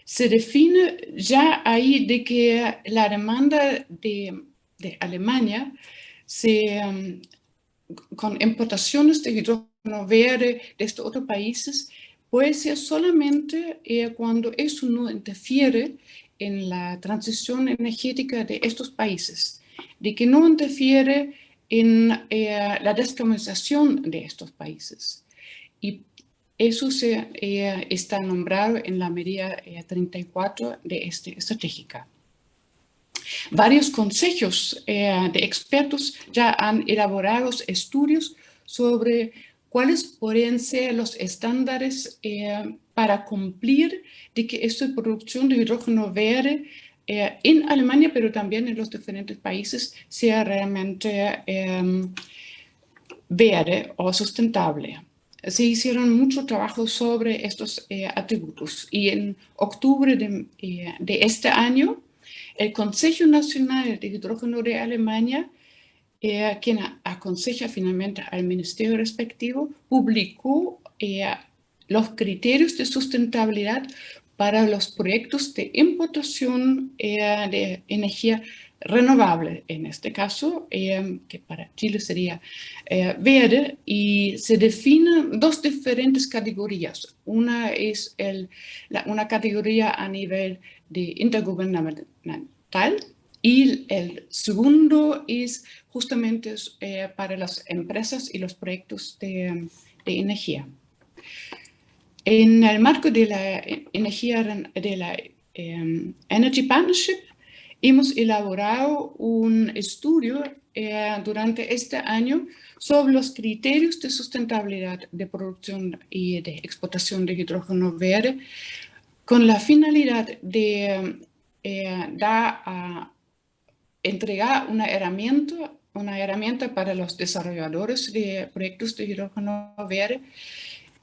se define ya ahí de que la demanda de Alemania con importaciones de hidrógeno verde de estos otros países puede ser solamente cuando eso no interfiere en la transición energética de estos países, de que no interfiere en la descarbonización de estos países. Y eso está nombrado en la medida 34 de esta estratégica. Varios consejos de expertos ya han elaborado estudios sobre cuáles podrían ser los estándares para cumplir de que esta producción de hidrógeno verde en Alemania, pero también en los diferentes países, sea realmente verde o sustentable. Se hicieron mucho trabajo sobre estos atributos y en octubre de este año, el Consejo Nacional de Hidrógeno de Alemania, quien aconseja finalmente al ministerio respectivo, publicó los criterios de sustentabilidad para los proyectos de importación de energía renovable, en este caso, que para Chile sería verde, y se definen dos diferentes categorías. Una es una categoría a nivel de intergubernamental, y el segundo es justamente para las empresas y los proyectos de energía. En el marco de la Energy Partnership, hemos elaborado un estudio durante este año sobre los criterios de sustentabilidad de producción y de exportación de hidrógeno verde, con la finalidad de entregar una herramienta para los desarrolladores de proyectos de hidrógeno verde.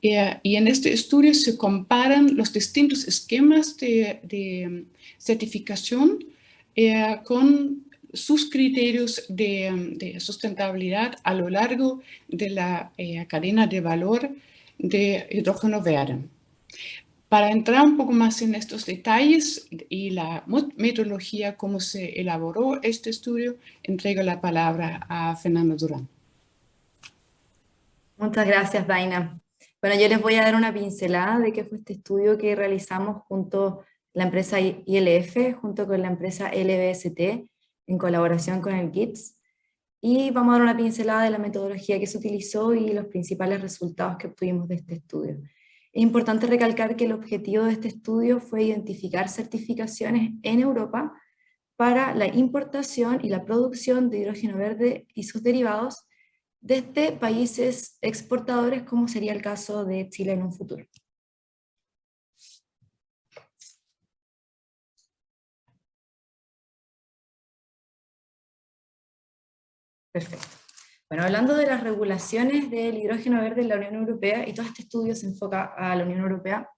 Y en este estudio se comparan los distintos esquemas de certificación con sus criterios de sustentabilidad a lo largo de la cadena de valor de hidrógeno verde. Para entrar un poco más en estos detalles y la metodología, cómo se elaboró este estudio, entrego la palabra a Fernando Durán. Muchas gracias, Daina. Bueno, yo les voy a dar una pincelada de qué fue este estudio que realizamos junto a la empresa ILF, junto con la empresa LBST, en colaboración con el GITS, y vamos a dar una pincelada de la metodología que se utilizó y los principales resultados que obtuvimos de este estudio. Es importante recalcar que el objetivo de este estudio fue identificar certificaciones en Europa para la importación y la producción de hidrógeno verde y sus derivados desde países exportadores, como sería el caso de Chile en un futuro. Perfecto. Bueno, hablando de las regulaciones del hidrógeno verde en la Unión Europea, y todo este estudio se enfoca a la Unión Europea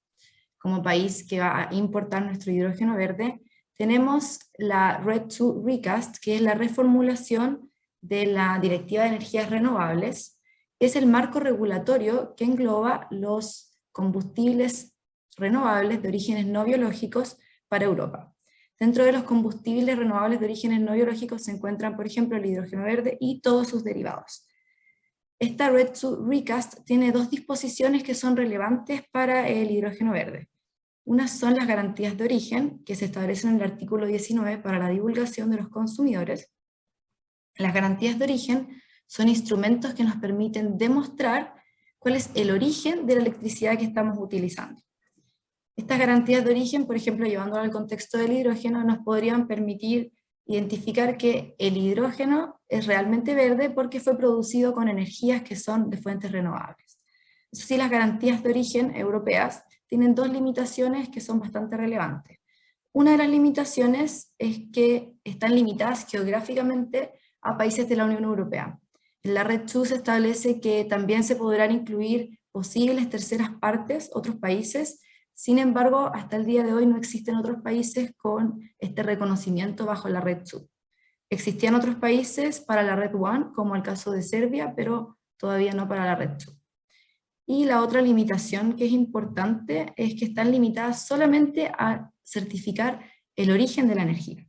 como país que va a importar nuestro hidrógeno verde, tenemos la RED II Recast, que es la reformulación de la Directiva de Energías Renovables, que es el marco regulatorio que engloba los combustibles renovables de orígenes no biológicos para Europa. Dentro de los combustibles renovables de orígenes no biológicos se encuentran, por ejemplo, el hidrógeno verde y todos sus derivados. Esta RED II Recast tiene dos disposiciones que son relevantes para el hidrógeno verde. Unas son las garantías de origen, que se establecen en el artículo 19 para la divulgación de los consumidores. Las garantías de origen son instrumentos que nos permiten demostrar cuál es el origen de la electricidad que estamos utilizando. Estas garantías de origen, por ejemplo, llevándolo al contexto del hidrógeno, nos podrían permitir identificar que el hidrógeno es realmente verde porque fue producido con energías que son de fuentes renovables. Eso sí, las garantías de origen europeas tienen dos limitaciones que son bastante relevantes. Una de las limitaciones es que están limitadas geográficamente a países de la Unión Europea. En la RED II se establece que también se podrán incluir posibles terceras partes, otros países. Sin embargo, hasta el día de hoy no existen otros países con este reconocimiento bajo la RED II. Existían otros países para la RED I, como el caso de Serbia, pero todavía no para la RED II. Y la otra limitación que es importante es que están limitadas solamente a certificar el origen de la energía.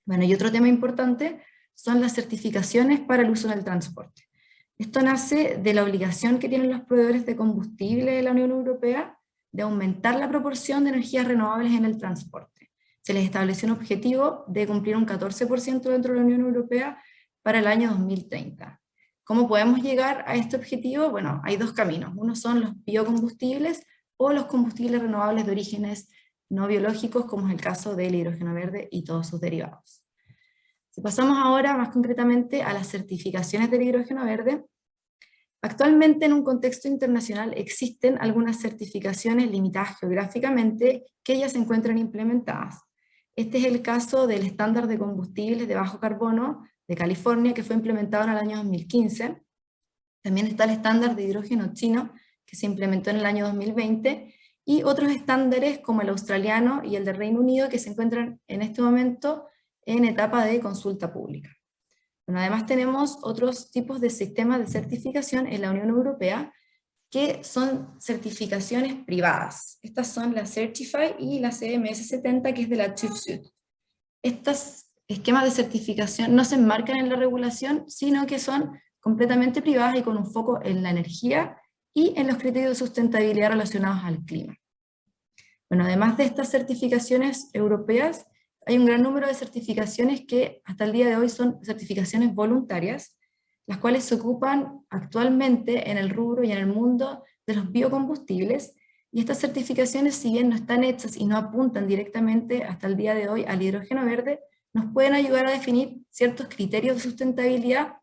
Bueno, y otro tema importante son las certificaciones para el uso en el transporte. Esto nace de la obligación que tienen los proveedores de combustible de la Unión Europea de aumentar la proporción de energías renovables en el transporte. Se les estableció un objetivo de cumplir un 14% dentro de la Unión Europea para el año 2030. ¿Cómo podemos llegar a este objetivo? Bueno, hay dos caminos. Uno son los biocombustibles o los combustibles renovables de orígenes no biológicos, como es el caso del hidrógeno verde y todos sus derivados. Si pasamos ahora más concretamente a las certificaciones del hidrógeno verde, actualmente en un contexto internacional existen algunas certificaciones limitadas geográficamente que ya se encuentran implementadas. Este es el caso del estándar de combustibles de bajo carbono de California, que fue implementado en el año 2015. También está el estándar de hidrógeno chino, que se implementó en el año 2020, y otros estándares como el australiano y el del Reino Unido, que se encuentran en este momento en etapa de consulta pública. Bueno, además tenemos otros tipos de sistemas de certificación en la Unión Europea, que son certificaciones privadas. Estas son la Certify y la CMS 70, que es de la TÜV Süd. Estos esquemas de certificación no se enmarcan en la regulación, sino que son completamente privadas y con un foco en la energía y en los criterios de sustentabilidad relacionados al clima. Bueno, además de estas certificaciones europeas, hay un gran número de certificaciones que hasta el día de hoy son certificaciones voluntarias, las cuales se ocupan actualmente en el rubro y en el mundo de los biocombustibles, y estas certificaciones, si bien no están hechas y no apuntan directamente hasta el día de hoy al hidrógeno verde, nos pueden ayudar a definir ciertos criterios de sustentabilidad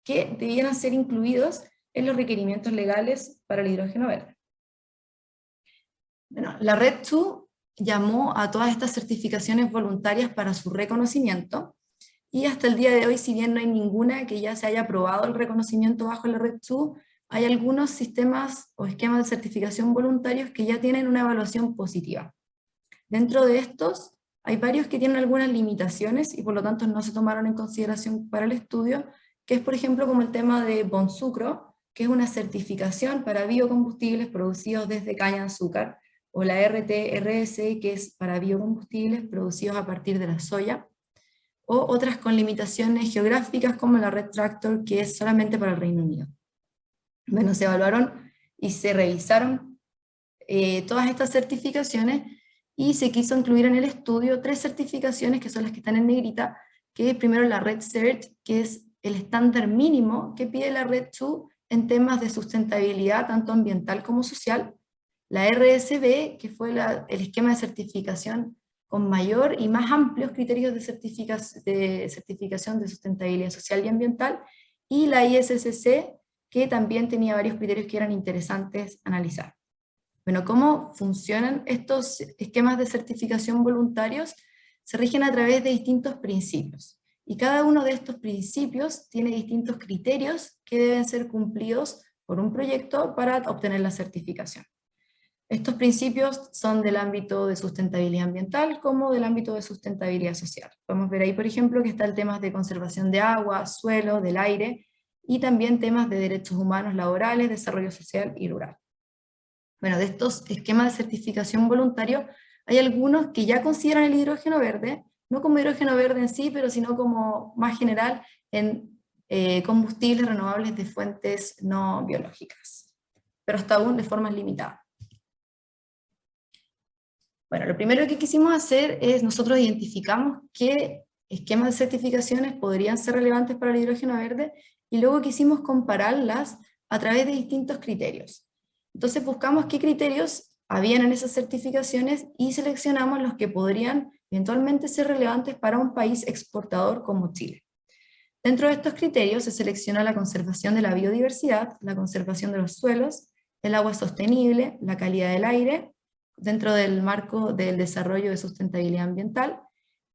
que debieran ser incluidos en los requerimientos legales para el hidrógeno verde. Bueno, la RED2 llamó a todas estas certificaciones voluntarias para su reconocimiento, y hasta el día de hoy, si bien no hay ninguna que ya se haya aprobado el reconocimiento bajo la RED2, hay algunos sistemas o esquemas de certificación voluntarios que ya tienen una evaluación positiva. Dentro de estos, hay varios que tienen algunas limitaciones y por lo tanto no se tomaron en consideración para el estudio, que es por ejemplo como el tema de Bonsucro, que es una certificación para biocombustibles producidos desde caña de azúcar, o la RTRS, que es para biocombustibles producidos a partir de la soya, o otras con limitaciones geográficas como la Red Tractor, que es solamente para el Reino Unido. Bueno, se evaluaron y se revisaron todas estas certificaciones, y se quiso incluir en el estudio 3 certificaciones que son las que están en negrita, que es primero la Red Cert, que es el estándar mínimo que pide la RED2 en temas de sustentabilidad tanto ambiental como social, la RSB, que fue el esquema de certificación con mayor y más amplios criterios de certificación de sustentabilidad social y ambiental, y la ISSC, que también tenía varios criterios que eran interesantes analizar. Bueno, ¿cómo funcionan estos esquemas de certificación voluntarios? Se rigen a través de distintos principios, y cada uno de estos principios tiene distintos criterios que deben ser cumplidos por un proyecto para obtener la certificación. Estos principios son del ámbito de sustentabilidad ambiental como del ámbito de sustentabilidad social. Podemos ver ahí, por ejemplo, que está el tema de conservación de agua, suelo, del aire, y también temas de derechos humanos laborales, desarrollo social y rural. Bueno, de estos esquemas de certificación voluntario, hay algunos que ya consideran el hidrógeno verde, no como hidrógeno verde en sí, pero sino como más general en combustibles renovables de fuentes no biológicas, pero hasta aún de forma limitada. Bueno, lo primero que quisimos hacer es, nosotros identificamos qué esquemas de certificaciones podrían ser relevantes para el hidrógeno verde, y luego quisimos compararlas a través de distintos criterios. Entonces buscamos qué criterios habían en esas certificaciones y seleccionamos los que podrían eventualmente ser relevantes para un país exportador como Chile. Dentro de estos criterios se selecciona la conservación de la biodiversidad, la conservación de los suelos, el agua sostenible, la calidad del aire, dentro del marco del desarrollo de sustentabilidad ambiental,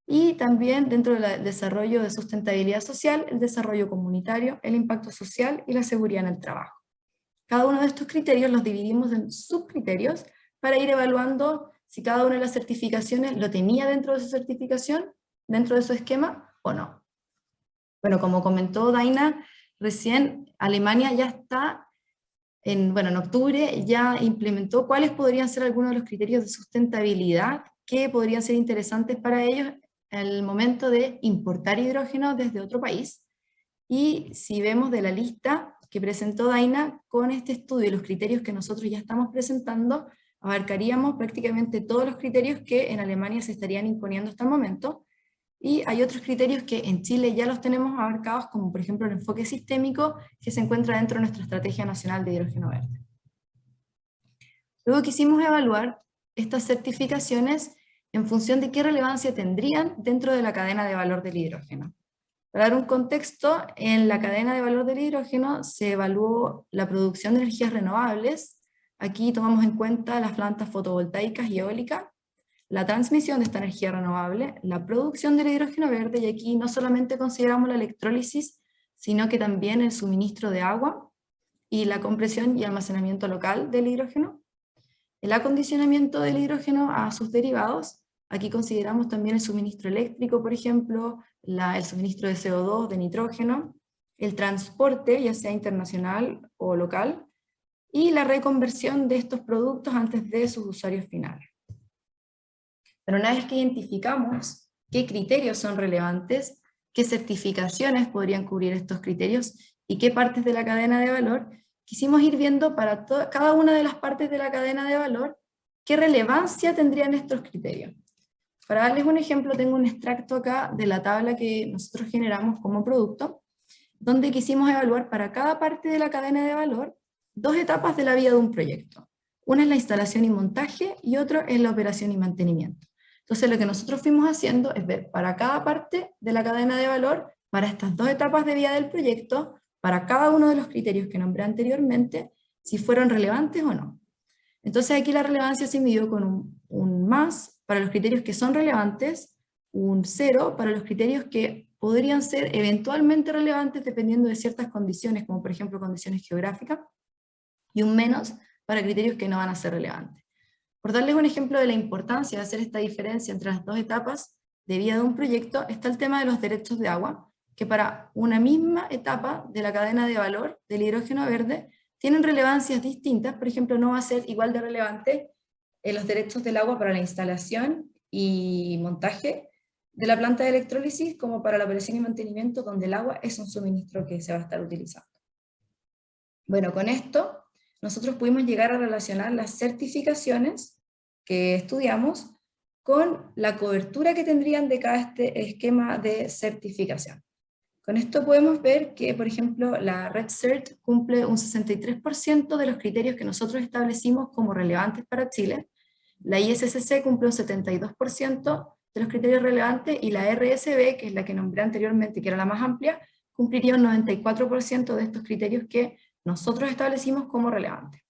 y también dentro del desarrollo de sustentabilidad social, el desarrollo comunitario, el impacto social y la seguridad en el trabajo. Cada uno de estos criterios los dividimos en subcriterios para ir evaluando si cada una de las certificaciones lo tenía dentro de su certificación, dentro de su esquema o no. Bueno, como comentó Daina recién, Alemania ya está en octubre ya implementó cuáles podrían ser algunos de los criterios de sustentabilidad que podrían ser interesantes para ellos al momento de importar hidrógeno desde otro país. Y si vemos de la lista que presentó Daina, con este estudio y los criterios que nosotros ya estamos presentando, abarcaríamos prácticamente todos los criterios que en Alemania se estarían imponiendo hasta el momento, y hay otros criterios que en Chile ya los tenemos abarcados, como por ejemplo el enfoque sistémico, que se encuentra dentro de nuestra Estrategia Nacional de Hidrógeno Verde. Luego quisimos evaluar estas certificaciones en función de qué relevancia tendrían dentro de la cadena de valor del hidrógeno. Para dar un contexto, en la cadena de valor del hidrógeno se evaluó la producción de energías renovables. Aquí tomamos en cuenta las plantas fotovoltaicas y eólicas, la transmisión de esta energía renovable, la producción del hidrógeno verde, y aquí no solamente consideramos la electrólisis, sino que también el suministro de agua y la compresión y almacenamiento local del hidrógeno, el acondicionamiento del hidrógeno a sus derivados. Aquí consideramos también el suministro eléctrico, por ejemplo, el suministro de CO2, de nitrógeno, el transporte, ya sea internacional o local, y la reconversión de estos productos antes de sus usuarios finales. Pero una vez que identificamos qué criterios son relevantes, qué certificaciones podrían cubrir estos criterios y qué partes de la cadena de valor, quisimos ir viendo para cada una de las partes de la cadena de valor qué relevancia tendrían estos criterios. Para darles un ejemplo, tengo un extracto acá de la tabla que nosotros generamos como producto, donde quisimos evaluar para cada parte de la cadena de valor 2 etapas de la vida de un proyecto. Una es la instalación y montaje, y otra es la operación y mantenimiento. Entonces lo que nosotros fuimos haciendo es ver para cada parte de la cadena de valor, para estas 2 etapas de vida del proyecto, para cada uno de los criterios que nombré anteriormente, si fueron relevantes o no. Entonces aquí la relevancia se midió con un más para los criterios que son relevantes, un 0 para los criterios que podrían ser eventualmente relevantes dependiendo de ciertas condiciones, como por ejemplo condiciones geográficas, y un menos para criterios que no van a ser relevantes. Por darles un ejemplo de la importancia de hacer esta diferencia entre las 2 etapas de vida de un proyecto, está el tema de los derechos de agua, que para una misma etapa de la cadena de valor del hidrógeno verde tienen relevancias distintas. Por ejemplo, no va a ser igual de relevante los derechos del agua para la instalación y montaje de la planta de electrólisis como para la operación y mantenimiento, donde el agua es un suministro que se va a estar utilizando. Bueno, con esto nosotros pudimos llegar a relacionar las certificaciones que estudiamos con la cobertura que tendrían de cada esquema de certificación. Con esto podemos ver que, por ejemplo, la Red Cert cumple un 63% de los criterios que nosotros establecimos como relevantes para Chile, la ISSC cumple un 72% de los criterios relevantes, y la RSB, que es la que nombré anteriormente, que era la más amplia, cumpliría un 94% de estos criterios que nosotros establecimos como relevantes.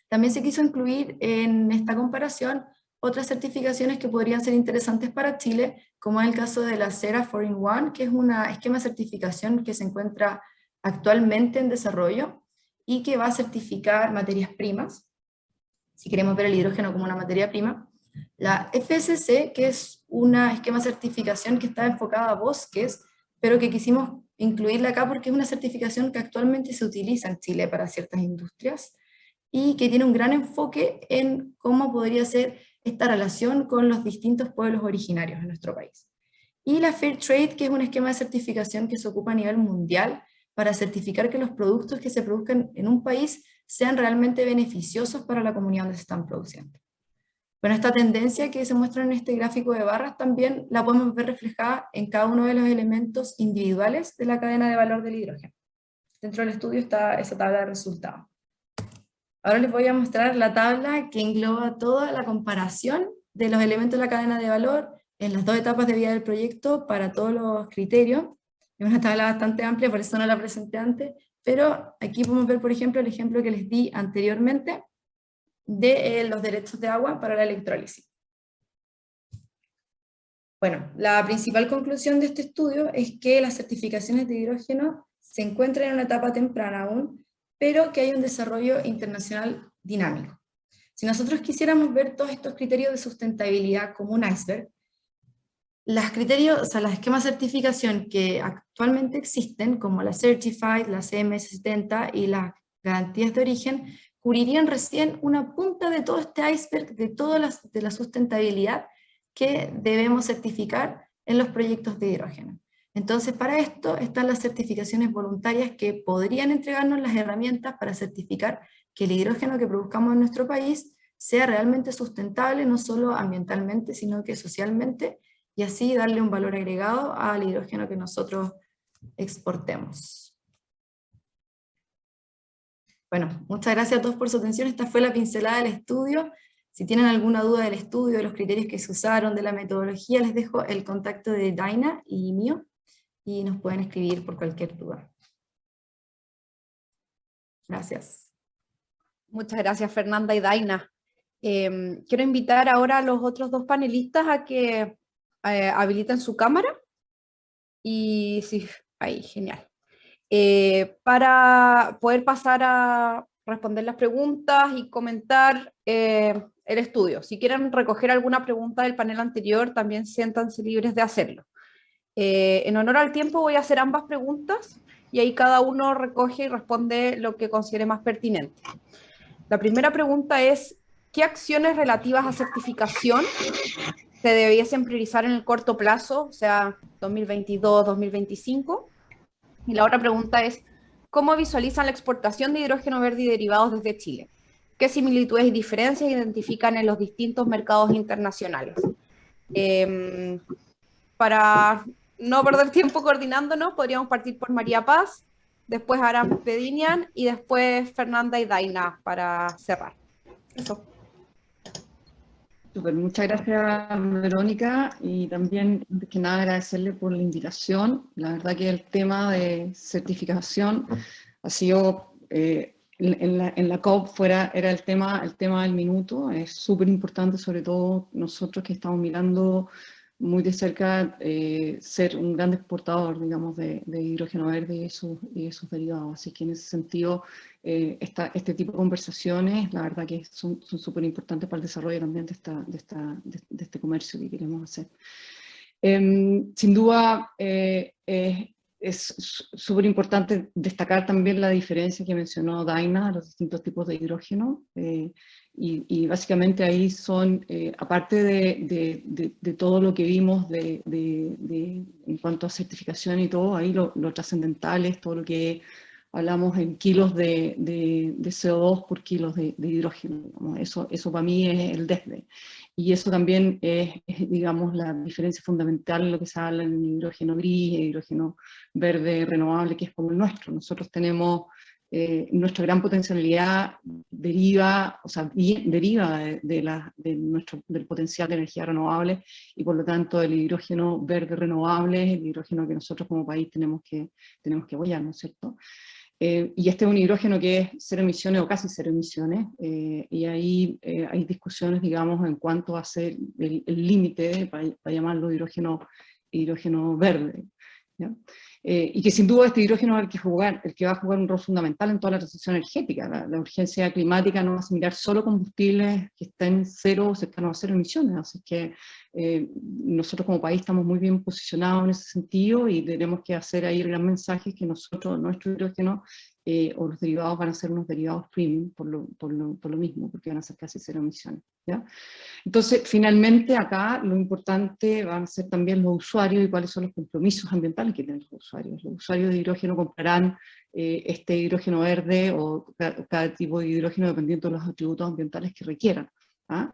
También se quiso incluir en esta comparación otras certificaciones que podrían ser interesantes para Chile, como es el caso de la CERA 4-in-1, que es un esquema de certificación que se encuentra actualmente en desarrollo y que va a certificar materias primas, si queremos ver el hidrógeno como una materia prima. La FSC, que es una esquema de certificación que está enfocada a bosques, pero que quisimos incluirla acá porque es una certificación que actualmente se utiliza en Chile para ciertas industrias y que tiene un gran enfoque en cómo podría ser esta relación con los distintos pueblos originarios en nuestro país. Y la Fair Trade, que es un esquema de certificación que se ocupa a nivel mundial para certificar que los productos que se produzcan en un país sean realmente beneficiosos para la comunidad donde se están produciendo. Bueno, esta tendencia que se muestra en este gráfico de barras también la podemos ver reflejada en cada uno de los elementos individuales de la cadena de valor del hidrógeno. Dentro del estudio está esa tabla de resultados. Ahora les voy a mostrar la tabla que engloba toda la comparación de los elementos de la cadena de valor en las 2 etapas de vida del proyecto para todos los criterios. Es una tabla bastante amplia, por eso no la presenté antes, pero aquí podemos ver, por ejemplo, el ejemplo que les di anteriormente de los derechos de agua para la electrólisis. Bueno, la principal conclusión de este estudio es que las certificaciones de hidrógeno se encuentran en una etapa temprana aún, pero que hay un desarrollo internacional dinámico. Si nosotros quisiéramos ver todos estos criterios de sustentabilidad como un iceberg, los criterios, o sea, las esquemas de certificación que actualmente existen, como la Certified, la CMS70 y las garantías de origen, cubrirían recién una punta de todo este iceberg, de la sustentabilidad que debemos certificar en los proyectos de hidrógeno. Entonces, para esto están las certificaciones voluntarias que podrían entregarnos las herramientas para certificar que el hidrógeno que produzcamos en nuestro país sea realmente sustentable, no solo ambientalmente, sino que socialmente, y así darle un valor agregado al hidrógeno que nosotros exportemos. Bueno, muchas gracias a todos por su atención. Esta fue la pincelada del estudio. Si tienen alguna duda del estudio, de los criterios que se usaron, de la metodología, les dejo el contacto de Daina y mío. y nos pueden escribir por cualquier duda. Gracias. Muchas gracias, Fernanda y Daina. Quiero invitar ahora a los otros dos panelistas a que habiliten su cámara. Y sí, ahí, genial. Para poder pasar a responder las preguntas y comentar el estudio. Si quieren recoger alguna pregunta del panel anterior, también siéntanse libres de hacerlo. En honor al tiempo voy a hacer ambas preguntas y ahí cada uno recoge y responde lo que considere más pertinente. La primera pregunta es, ¿qué acciones relativas a certificación se debiesen priorizar en el corto plazo, o sea, 2022-2025? Y la otra pregunta es, ¿cómo visualizan la exportación de hidrógeno verde y derivados desde Chile? ¿Qué similitudes y diferencias identifican en los distintos mercados internacionales? Para no perder tiempo coordinándonos, podríamos partir por María Paz, después Aram Pedinian y después Fernanda y Daina para cerrar. Eso. Super, muchas gracias, Verónica, y también, antes que nada, agradecerle por la invitación. La verdad que el tema de certificación ha sido, en la COP era el tema del minuto, es súper importante, sobre todo nosotros que estamos mirando muy de cerca ser un gran exportador, digamos, de hidrógeno verde y sus derivados. Así que en ese sentido, este tipo de conversaciones, la verdad que son súper importantes para el desarrollo también de este comercio que queremos hacer. Sin duda, es súper importante destacar también la diferencia que mencionó Daina, los distintos tipos de hidrógeno, y básicamente ahí son, aparte de todo lo que vimos en cuanto a certificación y todo, ahí lo trascendental es todo lo que hablamos en kilos de CO2 por kilos de hidrógeno, digamos. Eso para mí es el desde. Y eso también es, digamos, la diferencia fundamental en lo que se habla en hidrógeno gris, hidrógeno verde renovable, que es como el nuestro. Nosotros tenemos, nuestra gran potencialidad deriva del potencial de energía renovable, y por lo tanto el hidrógeno verde renovable es el hidrógeno que nosotros como país tenemos que apoyar, ¿no es cierto? Y este es un hidrógeno que es cero emisiones o casi cero emisiones, y ahí hay discusiones, digamos, en cuanto a ser el límite, para llamarlo hidrógeno verde, ¿ya? Y que sin duda este hidrógeno es el que va a jugar un rol fundamental en toda la transición energética. La urgencia climática no va a mirar solo combustibles que estén cero o cercanos a cero emisiones, así que nosotros como país estamos muy bien posicionados en ese sentido, y tenemos que hacer ahí el gran mensaje que nuestro hidrógeno o los derivados van a ser unos derivados premium por lo mismo, porque van a ser casi cero emisiones, ¿ya? Entonces, finalmente acá lo importante van a ser también los usuarios y cuáles son los compromisos ambientales que tienen los usuarios. Los usuarios de hidrógeno comprarán este hidrógeno verde o cada tipo de hidrógeno dependiendo de los atributos ambientales que requieran, ¿ah?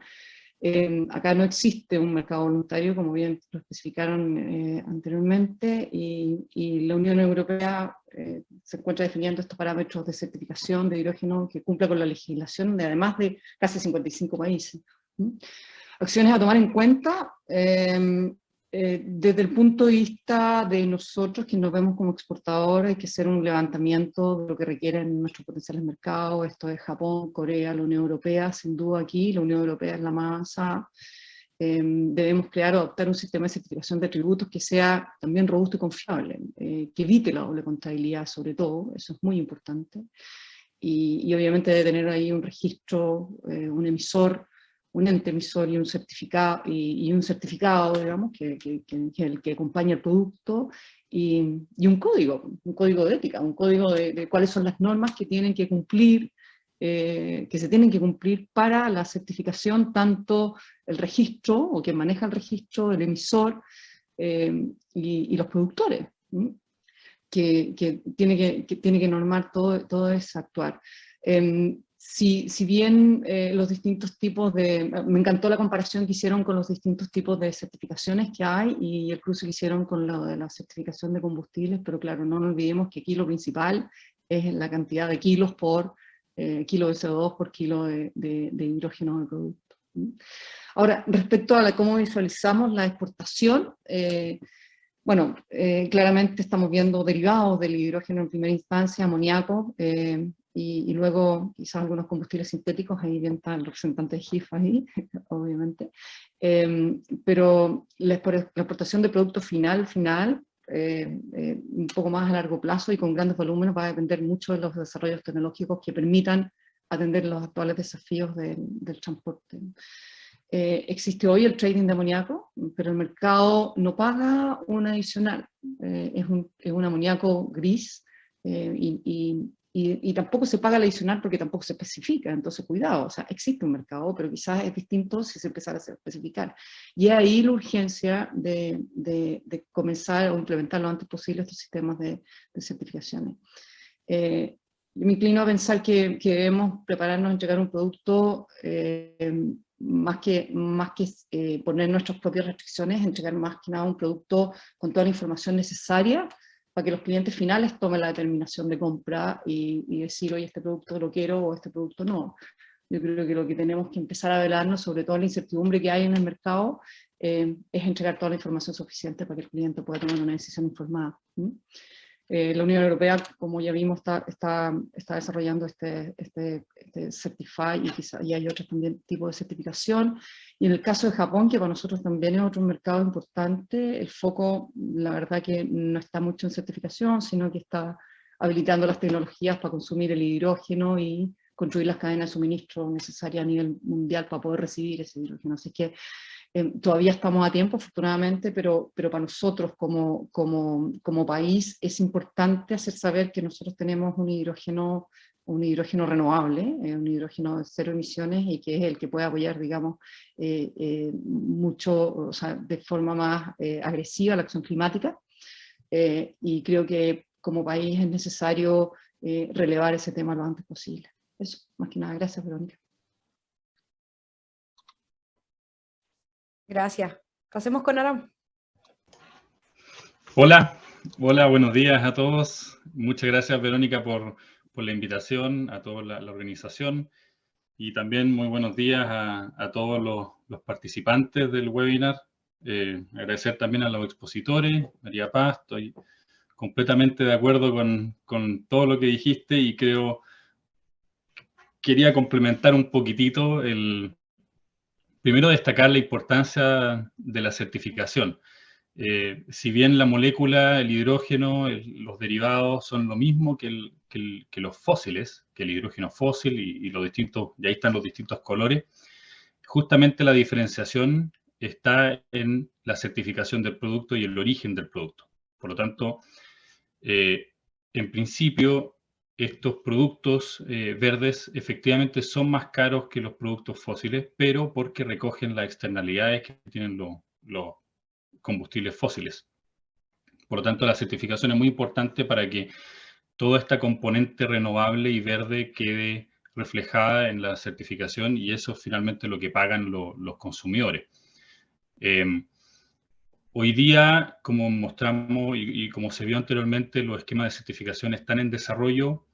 Acá no existe un mercado voluntario, como bien lo especificaron anteriormente, y la Unión Europea se encuentra definiendo estos parámetros de certificación de hidrógeno que cumpla con la legislación de además de casi 55 países. Acciones a tomar en cuenta, desde el punto de vista de nosotros, que nos vemos como exportadores, hay que hacer un levantamiento de lo que requieren nuestros potenciales mercados. Esto es Japón, Corea, la Unión Europea. Sin duda aquí la Unión Europea es la masa. Debemos crear o adoptar un sistema de certificación de tributos que sea también robusto y confiable, que evite la doble contabilidad sobre todo, eso es muy importante. Y obviamente debe tener ahí un registro, un emisor, un ente emisor y un certificado, digamos, que acompaña el producto, y un código de ética, un código de cuáles son las normas que tienen que cumplir, que se tienen que cumplir para la certificación, tanto el registro, o quien maneja el registro, el emisor, y los productores, que tiene que normar todo ese actuar. Si bien los distintos tipos me encantó la comparación que hicieron con los distintos tipos de certificaciones que hay, y el cruce que hicieron con lo de la certificación de combustibles, pero claro, no nos olvidemos que aquí lo principal es la cantidad de kilos por kilo de CO2 por kilo de hidrógeno de producto. Ahora, respecto a cómo visualizamos la exportación, Bueno, claramente estamos viendo derivados del hidrógeno en primera instancia, amoníaco, y luego quizás algunos combustibles sintéticos, ahí bien está el representante de GIF ahí, obviamente. Pero la exportación de producto final, un poco más a largo plazo y con grandes volúmenes, va a depender mucho de los desarrollos tecnológicos que permitan atender los actuales desafíos del transporte. Existe hoy el trading de amoníaco, pero el mercado no paga un adicional. Es un amoníaco gris y tampoco se paga el adicional porque tampoco se especifica. Entonces, cuidado, o sea, existe un mercado, pero quizás es distinto si se empezara a especificar. Y ahí la urgencia de comenzar o implementar lo antes posible estos sistemas de certificaciones. Yo me inclino a pensar que debemos prepararnos a entregar un producto más que poner nuestras propias restricciones, entregar más que nada un producto con toda la información necesaria para que los clientes finales tomen la determinación de compra y decir, oye, este producto lo quiero o este producto no. Yo creo que lo que tenemos que empezar a velarnos, sobre todo la incertidumbre que hay en el mercado, es entregar toda la información suficiente para que el cliente pueda tomar una decisión informada. La Unión Europea, como ya vimos, está desarrollando este Certify y hay otros también tipos de certificación. Y en el caso de Japón, que para nosotros también es otro mercado importante, el foco, la verdad que no está mucho en certificación, sino que está habilitando las tecnologías para consumir el hidrógeno y construir las cadenas de suministro necesarias a nivel mundial para poder recibir ese hidrógeno. Así que todavía estamos a tiempo, afortunadamente, pero para nosotros como país es importante hacer saber que nosotros tenemos un hidrógeno renovable, un hidrógeno de 0 emisiones y que es el que puede apoyar, digamos, mucho, o sea, de forma más agresiva la acción climática. Y creo que como país es necesario relevar ese tema lo antes posible. Eso, más que nada. Gracias, Verónica. Gracias. Pasemos con Aram. Hola, buenos días a todos. Muchas gracias, Verónica, por la invitación, a toda la organización, y también muy buenos días a todos los participantes del webinar. Agradecer también a los expositores. María Paz, estoy completamente de acuerdo con todo lo que dijiste y quería complementar un poquitito primero destacar la importancia de la certificación. Si bien la molécula, el hidrógeno, los derivados son lo mismo que los fósiles, que el hidrógeno fósil y los distintos, y ahí están los distintos colores, justamente la diferenciación está en la certificación del producto y el origen del producto. Por lo tanto, en principio, estos productos verdes efectivamente son más caros que los productos fósiles, pero porque recogen las externalidades que tienen los combustibles fósiles. Por lo tanto, la certificación es muy importante para que toda esta componente renovable y verde quede reflejada en la certificación, y eso es finalmente lo que pagan los consumidores. Hoy día, como mostramos y como se vio anteriormente, los esquemas de certificación están en desarrollo.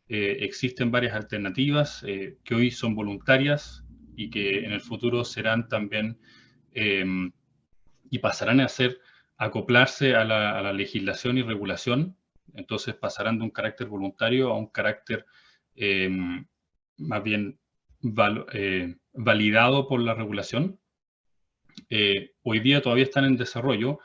Existen varias alternativas que hoy son voluntarias y que en el futuro serán también y pasarán a acoplarse a la legislación y regulación. Entonces pasarán de un carácter voluntario a un carácter más bien validado por la regulación. Hoy día todavía están en desarrollo.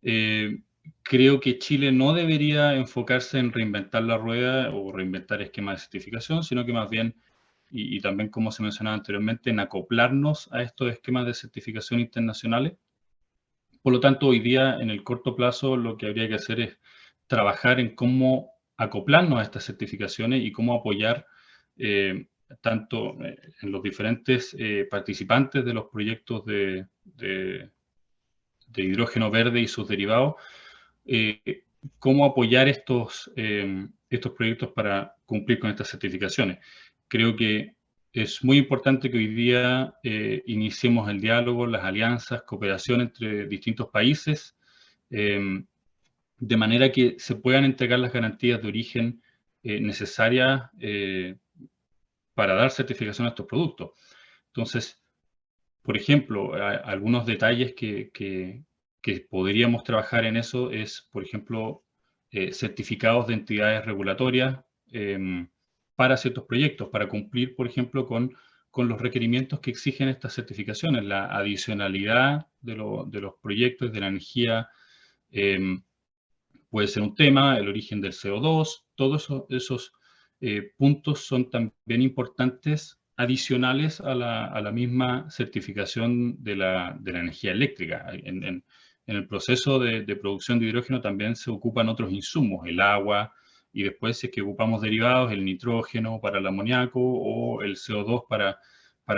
Creo que Chile no debería enfocarse en reinventar la rueda o reinventar esquemas de certificación, sino que más bien, y también como se mencionaba anteriormente, en acoplarnos a estos esquemas de certificación internacionales. Por lo tanto, hoy día, en el corto plazo, lo que habría que hacer es trabajar en cómo acoplarnos a estas certificaciones y cómo apoyar tanto en los diferentes participantes de los proyectos de hidrógeno verde y sus derivados, cómo apoyar estos proyectos para cumplir con estas certificaciones. Creo que es muy importante que hoy día iniciemos el diálogo, las alianzas, cooperación entre distintos países, de manera que se puedan entregar las garantías de origen necesarias para dar certificación a estos productos. Entonces, por ejemplo, algunos detalles que que podríamos trabajar en eso es, por ejemplo, certificados de entidades regulatorias para ciertos proyectos, para cumplir, por ejemplo, con los requerimientos que exigen estas certificaciones, la adicionalidad de los proyectos de la energía puede ser un tema, el origen del CO2, todos esos puntos son también importantes adicionales a la misma certificación de la energía eléctrica. En el proceso de producción de hidrógeno también se ocupan otros insumos, el agua, y después si es que ocupamos derivados, el nitrógeno para el amoníaco o el CO2 para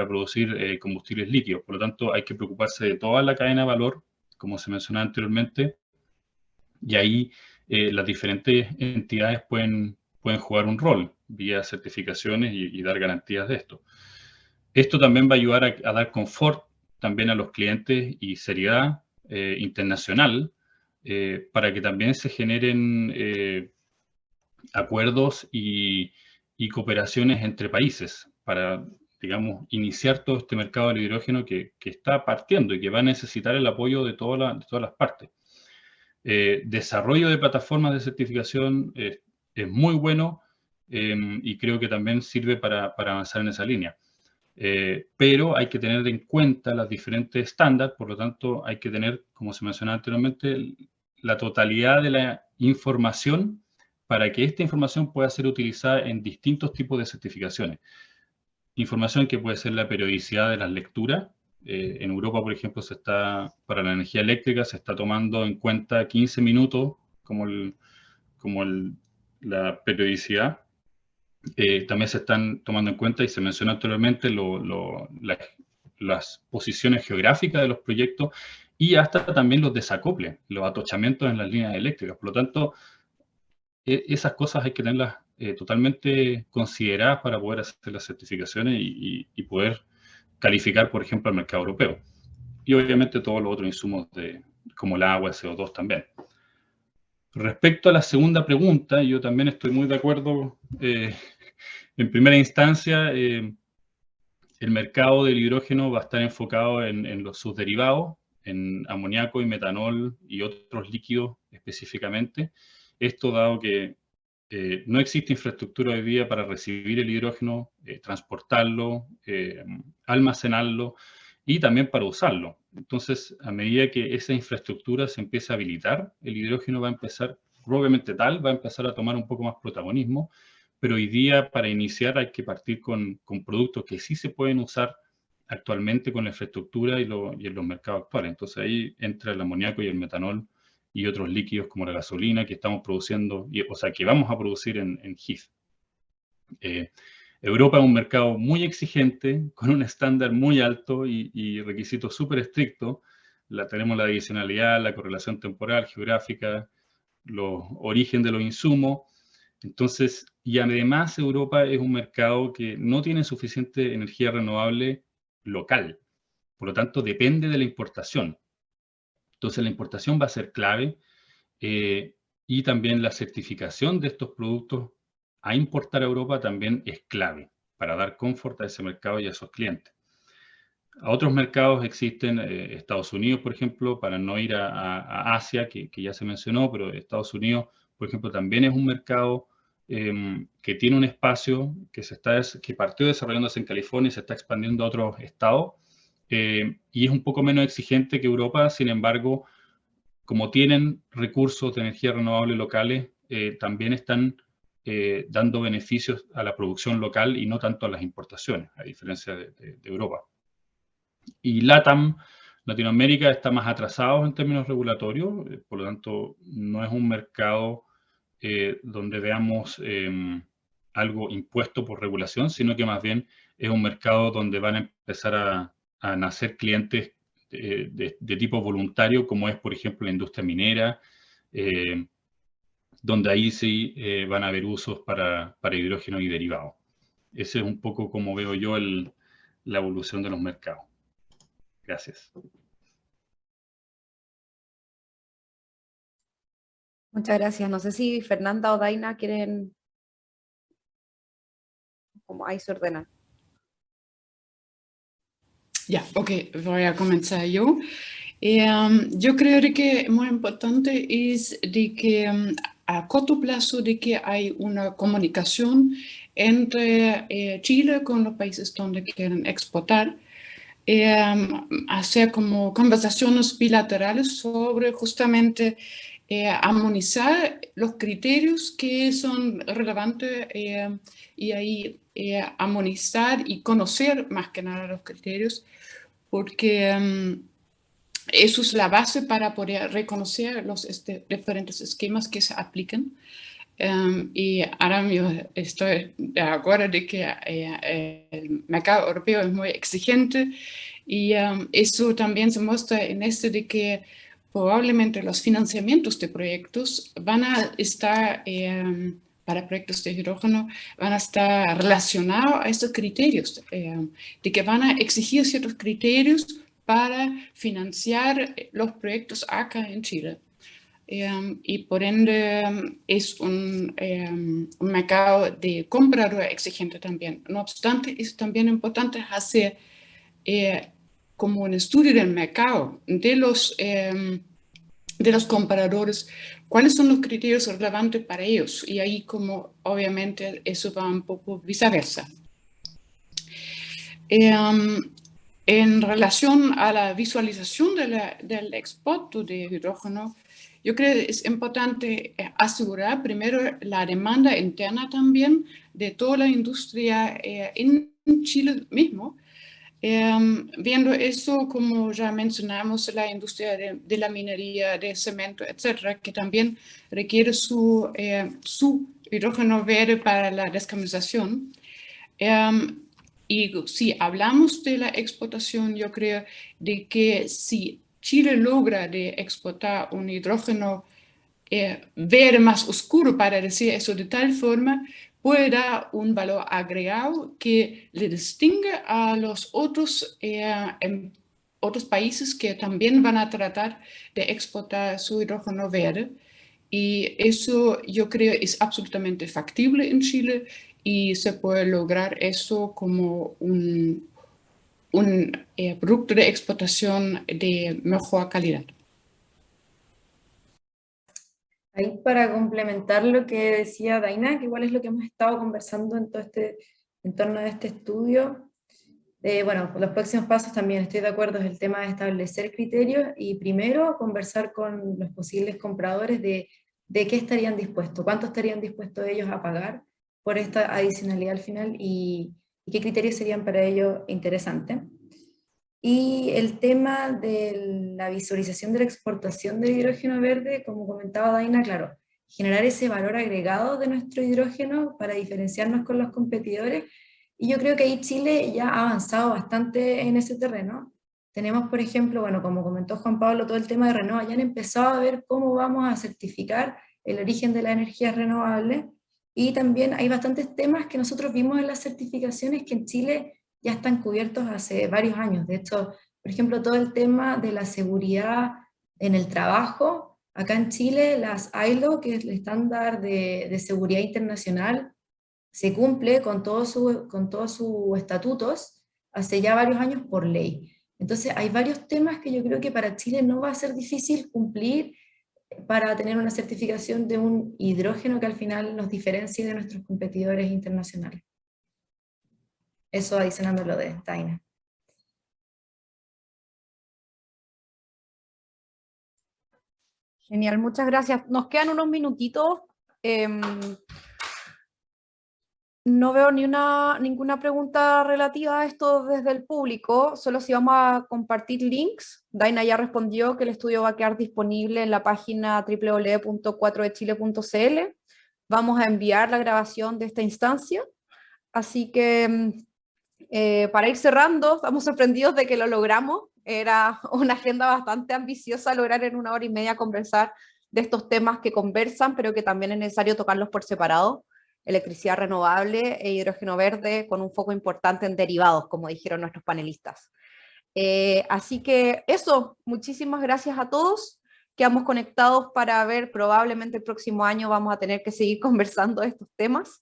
producir combustibles líquidos. Por lo tanto, hay que preocuparse de toda la cadena de valor, como se mencionaba anteriormente, y ahí las diferentes entidades pueden jugar un rol vía certificaciones y dar garantías de esto. Esto también va a ayudar a dar confort también a los clientes y seriedad internacional para que también se generen acuerdos y cooperaciones entre países para, digamos, iniciar todo este mercado del hidrógeno que está partiendo y que va a necesitar el apoyo de todas las partes. Desarrollo de plataformas de certificación es muy bueno y creo que también sirve para avanzar en esa línea. Pero hay que tener en cuenta los diferentes estándares, por lo tanto hay que tener, como se mencionaba anteriormente, la totalidad de la información para que esta información pueda ser utilizada en distintos tipos de certificaciones. Información que puede ser la periodicidad de las lecturas. En Europa, por ejemplo, para la energía eléctrica se está tomando en cuenta 15 minutos como la periodicidad. También se están tomando en cuenta, y se mencionó anteriormente, las posiciones geográficas de los proyectos y hasta también los desacoples, los atochamientos en las líneas eléctricas. Por lo tanto, esas cosas hay que tenerlas totalmente consideradas para poder hacer las certificaciones y poder calificar, por ejemplo, al mercado europeo. Y obviamente todos los otros insumos como el agua, el CO2 también. Respecto a la segunda pregunta, yo también estoy muy de acuerdo. En primera instancia, el mercado del hidrógeno va a estar enfocado en sus derivados, en amoníaco y metanol y otros líquidos específicamente. Esto dado que no existe infraestructura hoy día para recibir el hidrógeno, transportarlo, almacenarlo y también para usarlo. Entonces, a medida que esa infraestructura se empiece a habilitar, el hidrógeno va a empezar, probablemente va a empezar a tomar un poco más protagonismo, pero hoy día para iniciar hay que partir con productos que sí se pueden usar actualmente con la infraestructura y en los mercados actuales. Entonces ahí entra el amoníaco y el metanol y otros líquidos como la gasolina que estamos produciendo, o sea, que vamos a producir en Heath. Europa es un mercado muy exigente, con un estándar muy alto y requisitos súper estrictos. Tenemos la adicionalidad, la correlación temporal, geográfica, los origen de los insumos. Entonces, y además Europa es un mercado que no tiene suficiente energía renovable local. Por lo tanto, depende de la importación. Entonces, la importación va a ser clave y también la certificación de estos productos a importar a Europa también es clave para dar confort a ese mercado y a esos clientes. A otros mercados existen, Estados Unidos, por ejemplo, para no ir a Asia, que ya se mencionó, pero Estados Unidos, por ejemplo, también es un mercado que tiene un espacio que partió desarrollándose en California y se está expandiendo a otros estados, y es un poco menos exigente que Europa. Sin embargo, como tienen recursos de energía renovable locales, también están dando beneficios a la producción local y no tanto a las importaciones, a diferencia de Europa. Y LATAM, Latinoamérica, está más atrasado en términos regulatorios, por lo tanto, no es un mercado donde veamos algo impuesto por regulación, sino que más bien es un mercado donde van a empezar a nacer clientes de tipo voluntario, como es, por ejemplo, la industria minera, donde ahí sí van a haber usos para hidrógeno y derivados. Ese es un poco como veo yo la evolución de los mercados. Gracias. Muchas gracias. No sé si Fernanda o Daina quieren... Como ahí se ordenan. Ya, ok, voy a comenzar yo. Yo creo de que muy importante es de que a corto plazo de que hay una comunicación entre Chile con los países donde quieren exportar, hacer como conversaciones bilaterales sobre justamente armonizar los criterios que son relevantes y ahí armonizar y conocer más que nada los criterios, porque eso es la base para poder reconocer los diferentes esquemas que se aplican. Y ahora yo estoy de acuerdo de que el mercado europeo es muy exigente y eso también se muestra en esto de que probablemente los financiamientos de proyectos van a estar, para proyectos de hidrógeno, van a estar relacionados a estos criterios, de que van a exigir ciertos criterios para financiar los proyectos acá en Chile. Y por ende es un mercado de comprador exigente también. No obstante, es también importante hacer como un estudio del mercado de los compradores, cuáles son los criterios relevantes para ellos. Y ahí como obviamente eso va un poco viceversa. En relación a la visualización del exporto de hidrógeno, yo creo que es importante asegurar primero la demanda interna también de toda la industria en Chile mismo. Viendo eso, como ya mencionamos, la industria de la minería, de cemento, etcétera, que también requiere su hidrógeno verde para la descarbonización. Y si hablamos de la exportación, yo creo de que si Chile logra de exportar un hidrógeno verde más oscuro, para decir eso de tal forma, puede dar un valor agregado que le distingue a los otros países que también van a tratar de exportar su hidrógeno verde. Y eso yo creo es absolutamente factible en Chile y se puede lograr eso como un producto de exportación de mejor calidad. Ahí para complementar lo que decía Daina, que igual es lo que hemos estado conversando en torno a este estudio, bueno, los próximos pasos también estoy de acuerdo, es el tema de establecer criterios y primero conversar con los posibles compradores de qué estarían dispuestos, cuánto estarían dispuestos ellos a pagar por esta adicionalidad al final y qué criterios serían para ellos interesantes. Y el tema de la visualización de la exportación del hidrógeno verde, como comentaba Daina, claro, generar ese valor agregado de nuestro hidrógeno para diferenciarnos con los competidores. Y yo creo que ahí Chile ya ha avanzado bastante en ese terreno. Tenemos, por ejemplo, bueno, como comentó Juan Pablo, todo el tema de Renova, ya han empezado a ver cómo vamos a certificar el origen de la energía renovable. Y también hay bastantes temas que nosotros vimos en las certificaciones que en Chile ya están cubiertos hace varios años. De hecho, por ejemplo, todo el tema de la seguridad en el trabajo, acá en Chile las ILO, que es el estándar de seguridad internacional, se cumple con todos sus estatutos hace ya varios años por ley. Entonces hay varios temas que yo creo que para Chile no va a ser difícil cumplir para tener una certificación de un hidrógeno que al final nos diferencie de nuestros competidores internacionales. Eso adicionando lo de Daina. Genial, muchas gracias. Nos quedan unos minutitos. No veo ninguna pregunta relativa a esto desde el público, solo si vamos a compartir links. Daina ya respondió que el estudio va a quedar disponible en la página www.4dechile.cl. Vamos a enviar la grabación de esta instancia. Así que para ir cerrando, estamos sorprendidos de que lo logramos. Era una agenda bastante ambiciosa lograr en 1 hora y media conversar de estos temas que conversan, pero que también es necesario tocarlos por separado. Electricidad renovable e hidrógeno verde con un foco importante en derivados, como dijeron nuestros panelistas. Así que eso, muchísimas gracias a todos. Quedamos conectados para ver, probablemente el próximo año vamos a tener que seguir conversando de estos temas.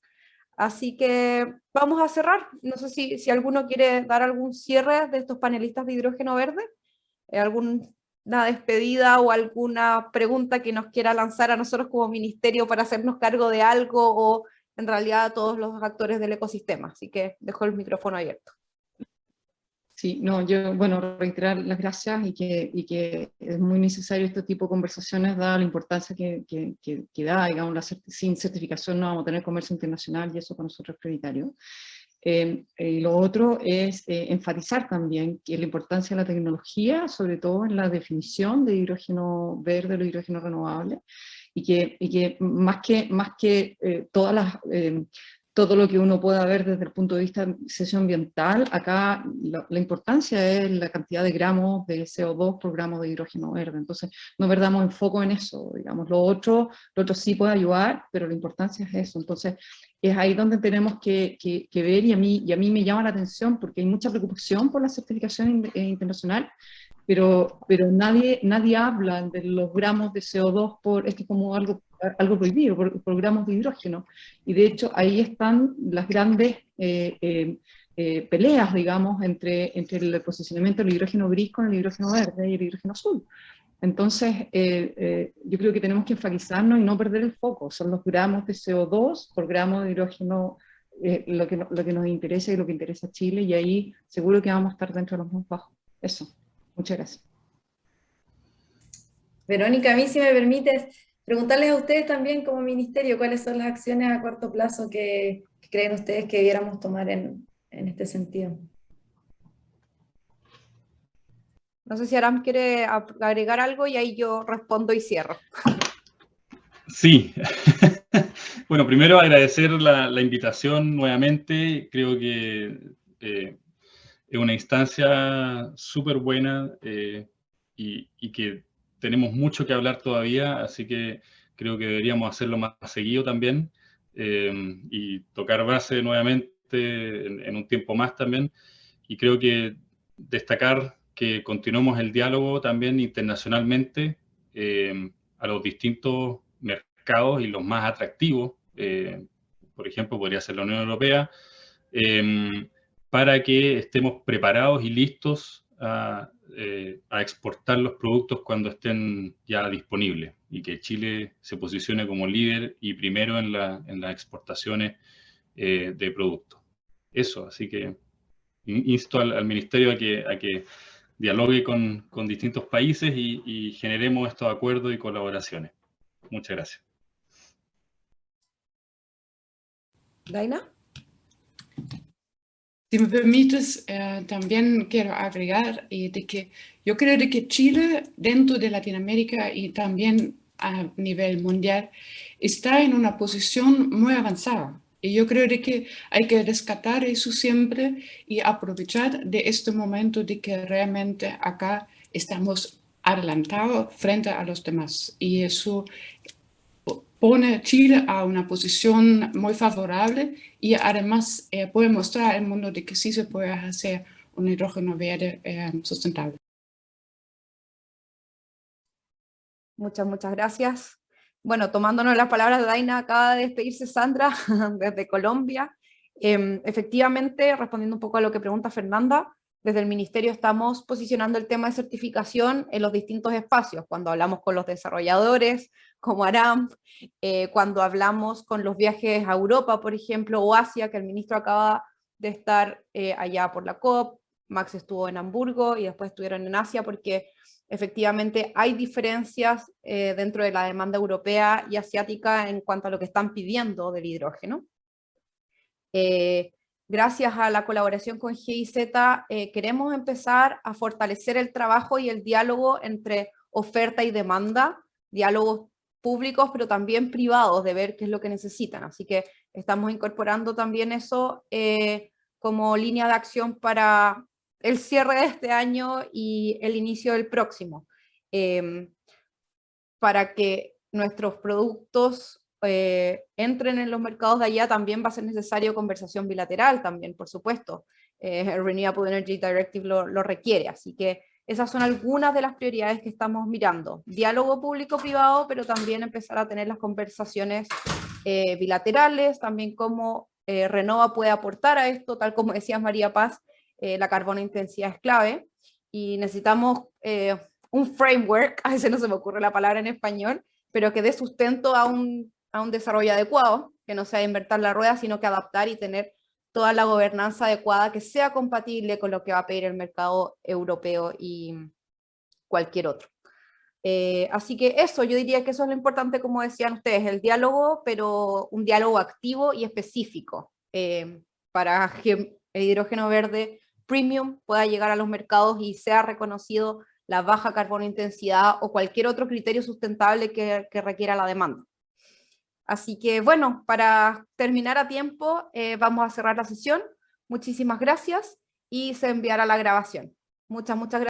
Así que vamos a cerrar. No sé si alguno quiere dar algún cierre de estos panelistas de hidrógeno verde. ¿Algún despedida o alguna pregunta que nos quiera lanzar a nosotros como ministerio para hacernos cargo de algo, o en realidad a todos los actores del ecosistema. Así que dejo el micrófono abierto. Sí, no, yo, bueno, reiterar las gracias y que es muy necesario este tipo de conversaciones, dada la importancia que da, digamos, sin certificación no vamos a tener comercio internacional, y eso para nosotros es prioritario. Lo otro es enfatizar también que la importancia de la tecnología, sobre todo en la definición de hidrógeno verde o hidrógeno renovable, y que más que todo lo que uno pueda ver desde el punto de vista socioambiental, acá la importancia es la cantidad de gramos de CO2 por gramo de hidrógeno verde. Entonces, no perdamos enfoco en eso, digamos. Lo otro sí puede ayudar, pero la importancia es eso. Entonces, es ahí donde tenemos que ver, y a mí me llama la atención, porque hay mucha preocupación por la certificación internacional, pero nadie habla de los gramos de CO2 esto es como algo prohibido, por gramos de hidrógeno. Y de hecho ahí están las grandes peleas, digamos, entre el posicionamiento del hidrógeno gris con el hidrógeno verde y el hidrógeno azul. Entonces, yo creo que tenemos que enfatizarnos y no perder el foco. Son los gramos de CO2 por gramo de hidrógeno lo que nos interesa y lo que interesa a Chile, y ahí seguro que vamos a estar dentro de los más bajos. Eso. Muchas gracias. Verónica, a mí, si me permites, preguntarles a ustedes también como ministerio cuáles son las acciones a corto plazo que creen ustedes que debiéramos tomar en este sentido. No sé si Aram quiere agregar algo, y ahí yo respondo y cierro. Sí. Bueno, primero agradecer la invitación nuevamente. Creo que es una instancia súper buena y que tenemos mucho que hablar todavía, así que creo que deberíamos hacerlo más seguido también y tocar base nuevamente en un tiempo más también. Y creo que destacar que continuemos el diálogo también internacionalmente a los distintos mercados y los más atractivos. Por ejemplo, podría ser la Unión Europea, para que estemos preparados y listos a exportar los productos cuando estén ya disponibles, y que Chile se posicione como líder y primero en las exportaciones de productos. Eso, así que insto al Ministerio a que dialogue con distintos países y generemos estos acuerdos y colaboraciones. Muchas gracias. ¿Daina? Si me permites, también quiero agregar de que yo creo de que Chile, dentro de Latinoamérica y también a nivel mundial, está en una posición muy avanzada. Y yo creo de que hay que rescatar eso siempre y aprovechar de este momento de que realmente acá estamos adelantados frente a los demás. Y eso pone a Chile a una posición muy favorable, y además puede mostrar al mundo de que sí se puede hacer un hidrógeno verde sustentable. Muchas gracias. Bueno, tomándonos las palabras de Daina, acaba de despedirse Sandra desde Colombia. Efectivamente, respondiendo un poco a lo que pregunta Fernanda, desde el Ministerio estamos posicionando el tema de certificación en los distintos espacios, cuando hablamos con los desarrolladores, como Aram, cuando hablamos con los viajes a Europa, por ejemplo, o Asia, que el ministro acaba de estar allá por la COP, Max estuvo en Hamburgo y después estuvieron en Asia, porque efectivamente hay diferencias dentro de la demanda europea y asiática en cuanto a lo que están pidiendo del hidrógeno. Gracias a la colaboración con GIZ, queremos empezar a fortalecer el trabajo y el diálogo entre oferta y demanda, diálogos públicos, pero también privados, de ver qué es lo que necesitan. Así que estamos incorporando también eso como línea de acción para el cierre de este año y el inicio del próximo, para que nuestros productos entren en los mercados de allá. También va a ser necesario conversación bilateral también, por supuesto. El Renewable Energy Directive lo requiere, así que esas son algunas de las prioridades que estamos mirando. Diálogo público-privado, pero también empezar a tener las conversaciones bilaterales, también cómo Renova puede aportar a esto, tal como decías María Paz, la carbono intensidad es clave, y necesitamos un framework, a veces no se me ocurre la palabra en español, pero que dé sustento a un desarrollo adecuado, que no sea inventar la rueda, sino que adaptar y tener toda la gobernanza adecuada que sea compatible con lo que va a pedir el mercado europeo y cualquier otro. Así que eso, yo diría que eso es lo importante, como decían ustedes, el diálogo, pero un diálogo activo y específico, para que el hidrógeno verde premium pueda llegar a los mercados y sea reconocido la baja carbono intensidad o cualquier otro criterio sustentable que requiera la demanda. Así que bueno, para terminar a tiempo, vamos a cerrar la sesión. Muchísimas gracias y se enviará la grabación. Muchas gracias.